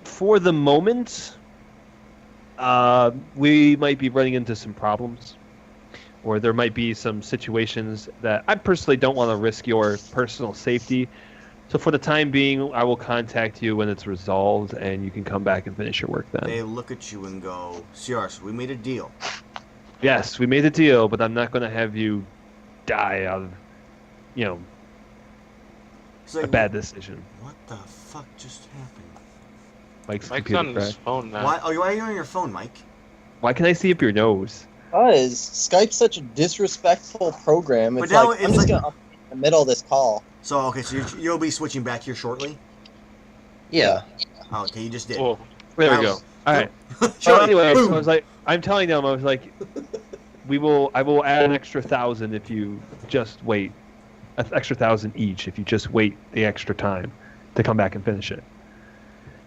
B: for the moment, we might be running into some problems. Or there might be some situations that I personally don't want to risk your personal safety. So for the time being, I will contact you when it's resolved, and you can come back and finish your work then.
A: They look at you and go, Ciaris, we made a deal.
B: Yes, we made a deal, but I'm not going to have you die out of,
A: like,
B: a bad decision.
A: What the fuck just happened?
B: Mike's
C: on his phone now.
A: Why are you on your phone, Mike?
B: Why can I see up your nose?
D: Because Skype's such a disrespectful program. It's
A: now
D: like, I'm just going to update in the middle of this call.
A: So, okay, so you'll be switching back here shortly?
D: Yeah.
A: Oh, okay, you just did.
C: Whoa.
B: There we go. All right. So anyway, so I was like, I'm telling them, I was like, I will add an extra 1,000 if you just wait. An extra 1,000 each if you just wait the extra time to come back and finish it.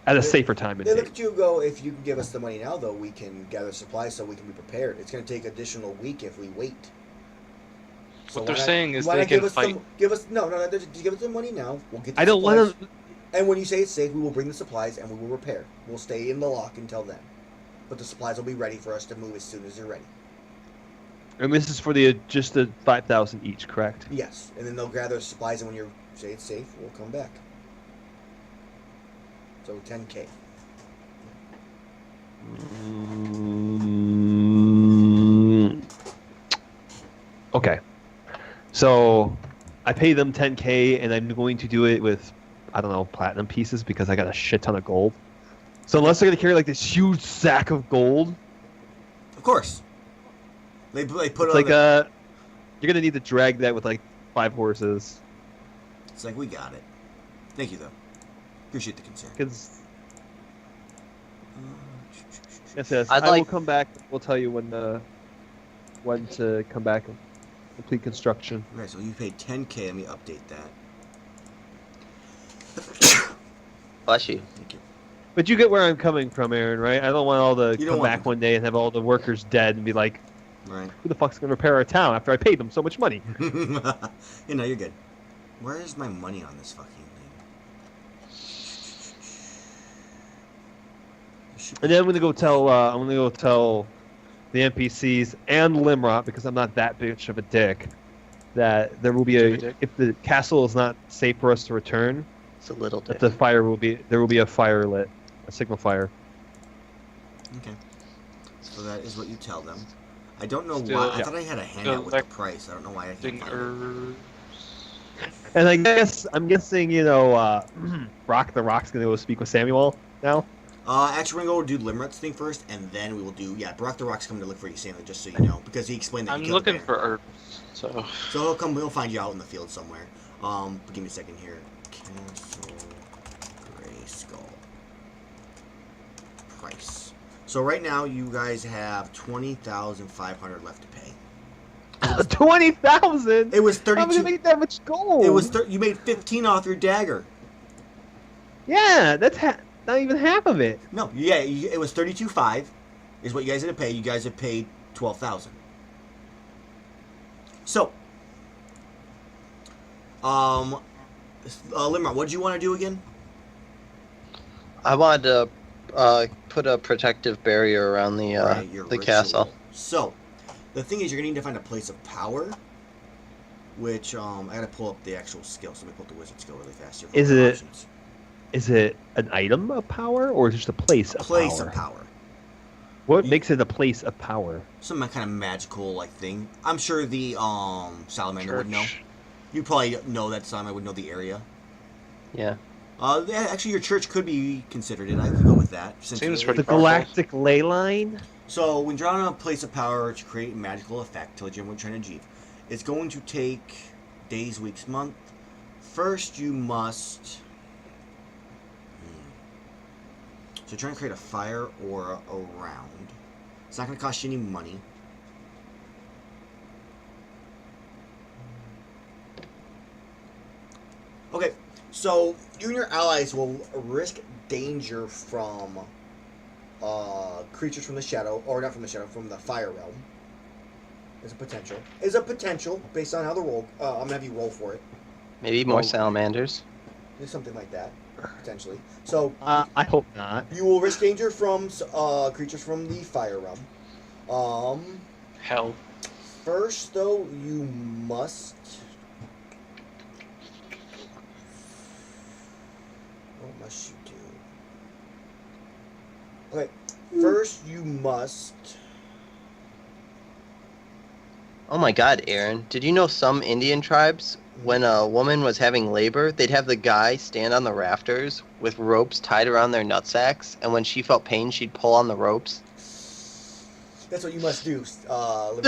B: At a safer time and
A: They
B: date.
A: look at you and go, if you can give us the money now, though, we can gather supplies so we can be prepared. It's going to take an additional week if we wait. So
C: what they're saying is they can fight.
A: Give us the money now. We'll get the
B: I don't
A: supplies.
B: want to.
A: And when you say it's safe, we will bring the supplies and we will repair. We'll stay in the lock until then. But the supplies will be ready for us to move as soon as they're ready.
B: And this is for just the 5,000 each, correct?
A: Yes. And then they'll gather supplies, and when you say it's safe, we'll come back. So 10K.
B: Okay. So I pay them 10K, and I'm going to do it with, I don't know, platinum pieces because I got a shit ton of gold. So unless they're going to carry like this huge sack of gold.
A: Of course. They put
B: It's
A: it on
B: like you're going to need to drag that with like 5 horses.
A: It's like, we got it. Thank you, though. Appreciate the concern.
B: Because yes, I will come back. We'll tell you when to come back and complete construction.
A: Okay, so you paid 10K. Let me update that.
D: Bless you.
A: Thank you.
B: But you get where I'm coming from, Aaron, right? I don't want all the
A: You don't
B: come
A: want
B: back
A: them.
B: one day and have all the workers dead and be like,
A: Right.
B: who the fuck's going to repair our town after I paid them so much money?
A: You're good. Where is my money on this fucking thing?
B: And then I'm gonna go tell the NPCs and Limrot, because I'm not that bitch of a dick, that there will be if the castle is not safe for us to return,
D: It's a little
B: that
D: different.
B: there will be a fire lit, a signal fire.
A: Okay. So that is what you tell them. I don't know
C: Still,
A: why. I
B: yeah.
A: thought I had a handout with the price. I don't know why I can't find it.
B: And I'm guessing Brock the Rock's gonna go speak with Samuel now.
A: Actually, we're going to go do Limrut's thing first, and then we will do... Yeah, Brock the Rock's coming to look for you, Samuel, just so you know. Because he explained that
C: I'm
A: he killed
C: looking
A: the
C: for
A: bear.
C: herbs, so...
A: So he'll find you out in the field somewhere. Give me a second here. Castle Gray Skull. Price. So right now, you guys have $20,500 left to pay. 20,000.
B: 20,000.
A: It was
B: How am I
A: 32.
B: gonna make that much gold?
A: It was you made 15 off your dagger.
B: Yeah, that's not even half of it.
A: No, yeah, it was 32.5 is what you guys had to pay. You guys have paid 12,000. So, Limmer, what did you want to do again?
D: I wanted to put a protective barrier around the castle.
A: So, the thing is, you're gonna need to find a place of power. Which I gotta pull up the actual skill. So let me pull up the wizard skill really fast here.
B: Is it an item of power or just a place of power?
A: Place of power.
B: What makes it a place of power?
A: Some kind of magical like thing. I'm sure the salamander would know. You probably know that salamander would know the area.
D: Yeah.
A: Actually, your church could be considered it. I could go with that.
C: Seems pretty
B: The galactic ley line.
A: So when drawing on a place of power to create a magical effect to legitimate what you're trying to achieve, it's going to take days, weeks, month. First, you must. So trying to create a fire or a round. It's not going to cost you any money. Okay, so you and your allies will risk danger from creatures from the shadow, or not from the shadow, from the fire realm. Is a potential. Is a potential based on how the roll. I'm gonna have you roll for it.
D: Maybe more salamanders.
A: Do something like that, potentially. So
B: I hope not.
A: you will risk danger from creatures from the fire realm.
C: Hell.
A: First, though, you must. What must you do? Okay. First, you must.
D: Oh my God, Aaron! Did you know some Indian tribes, when a woman was having labor, they'd have the guy stand on the rafters with ropes tied around their nutsacks, and when she felt pain, she'd pull on the ropes?
A: That's what you must do.
D: No!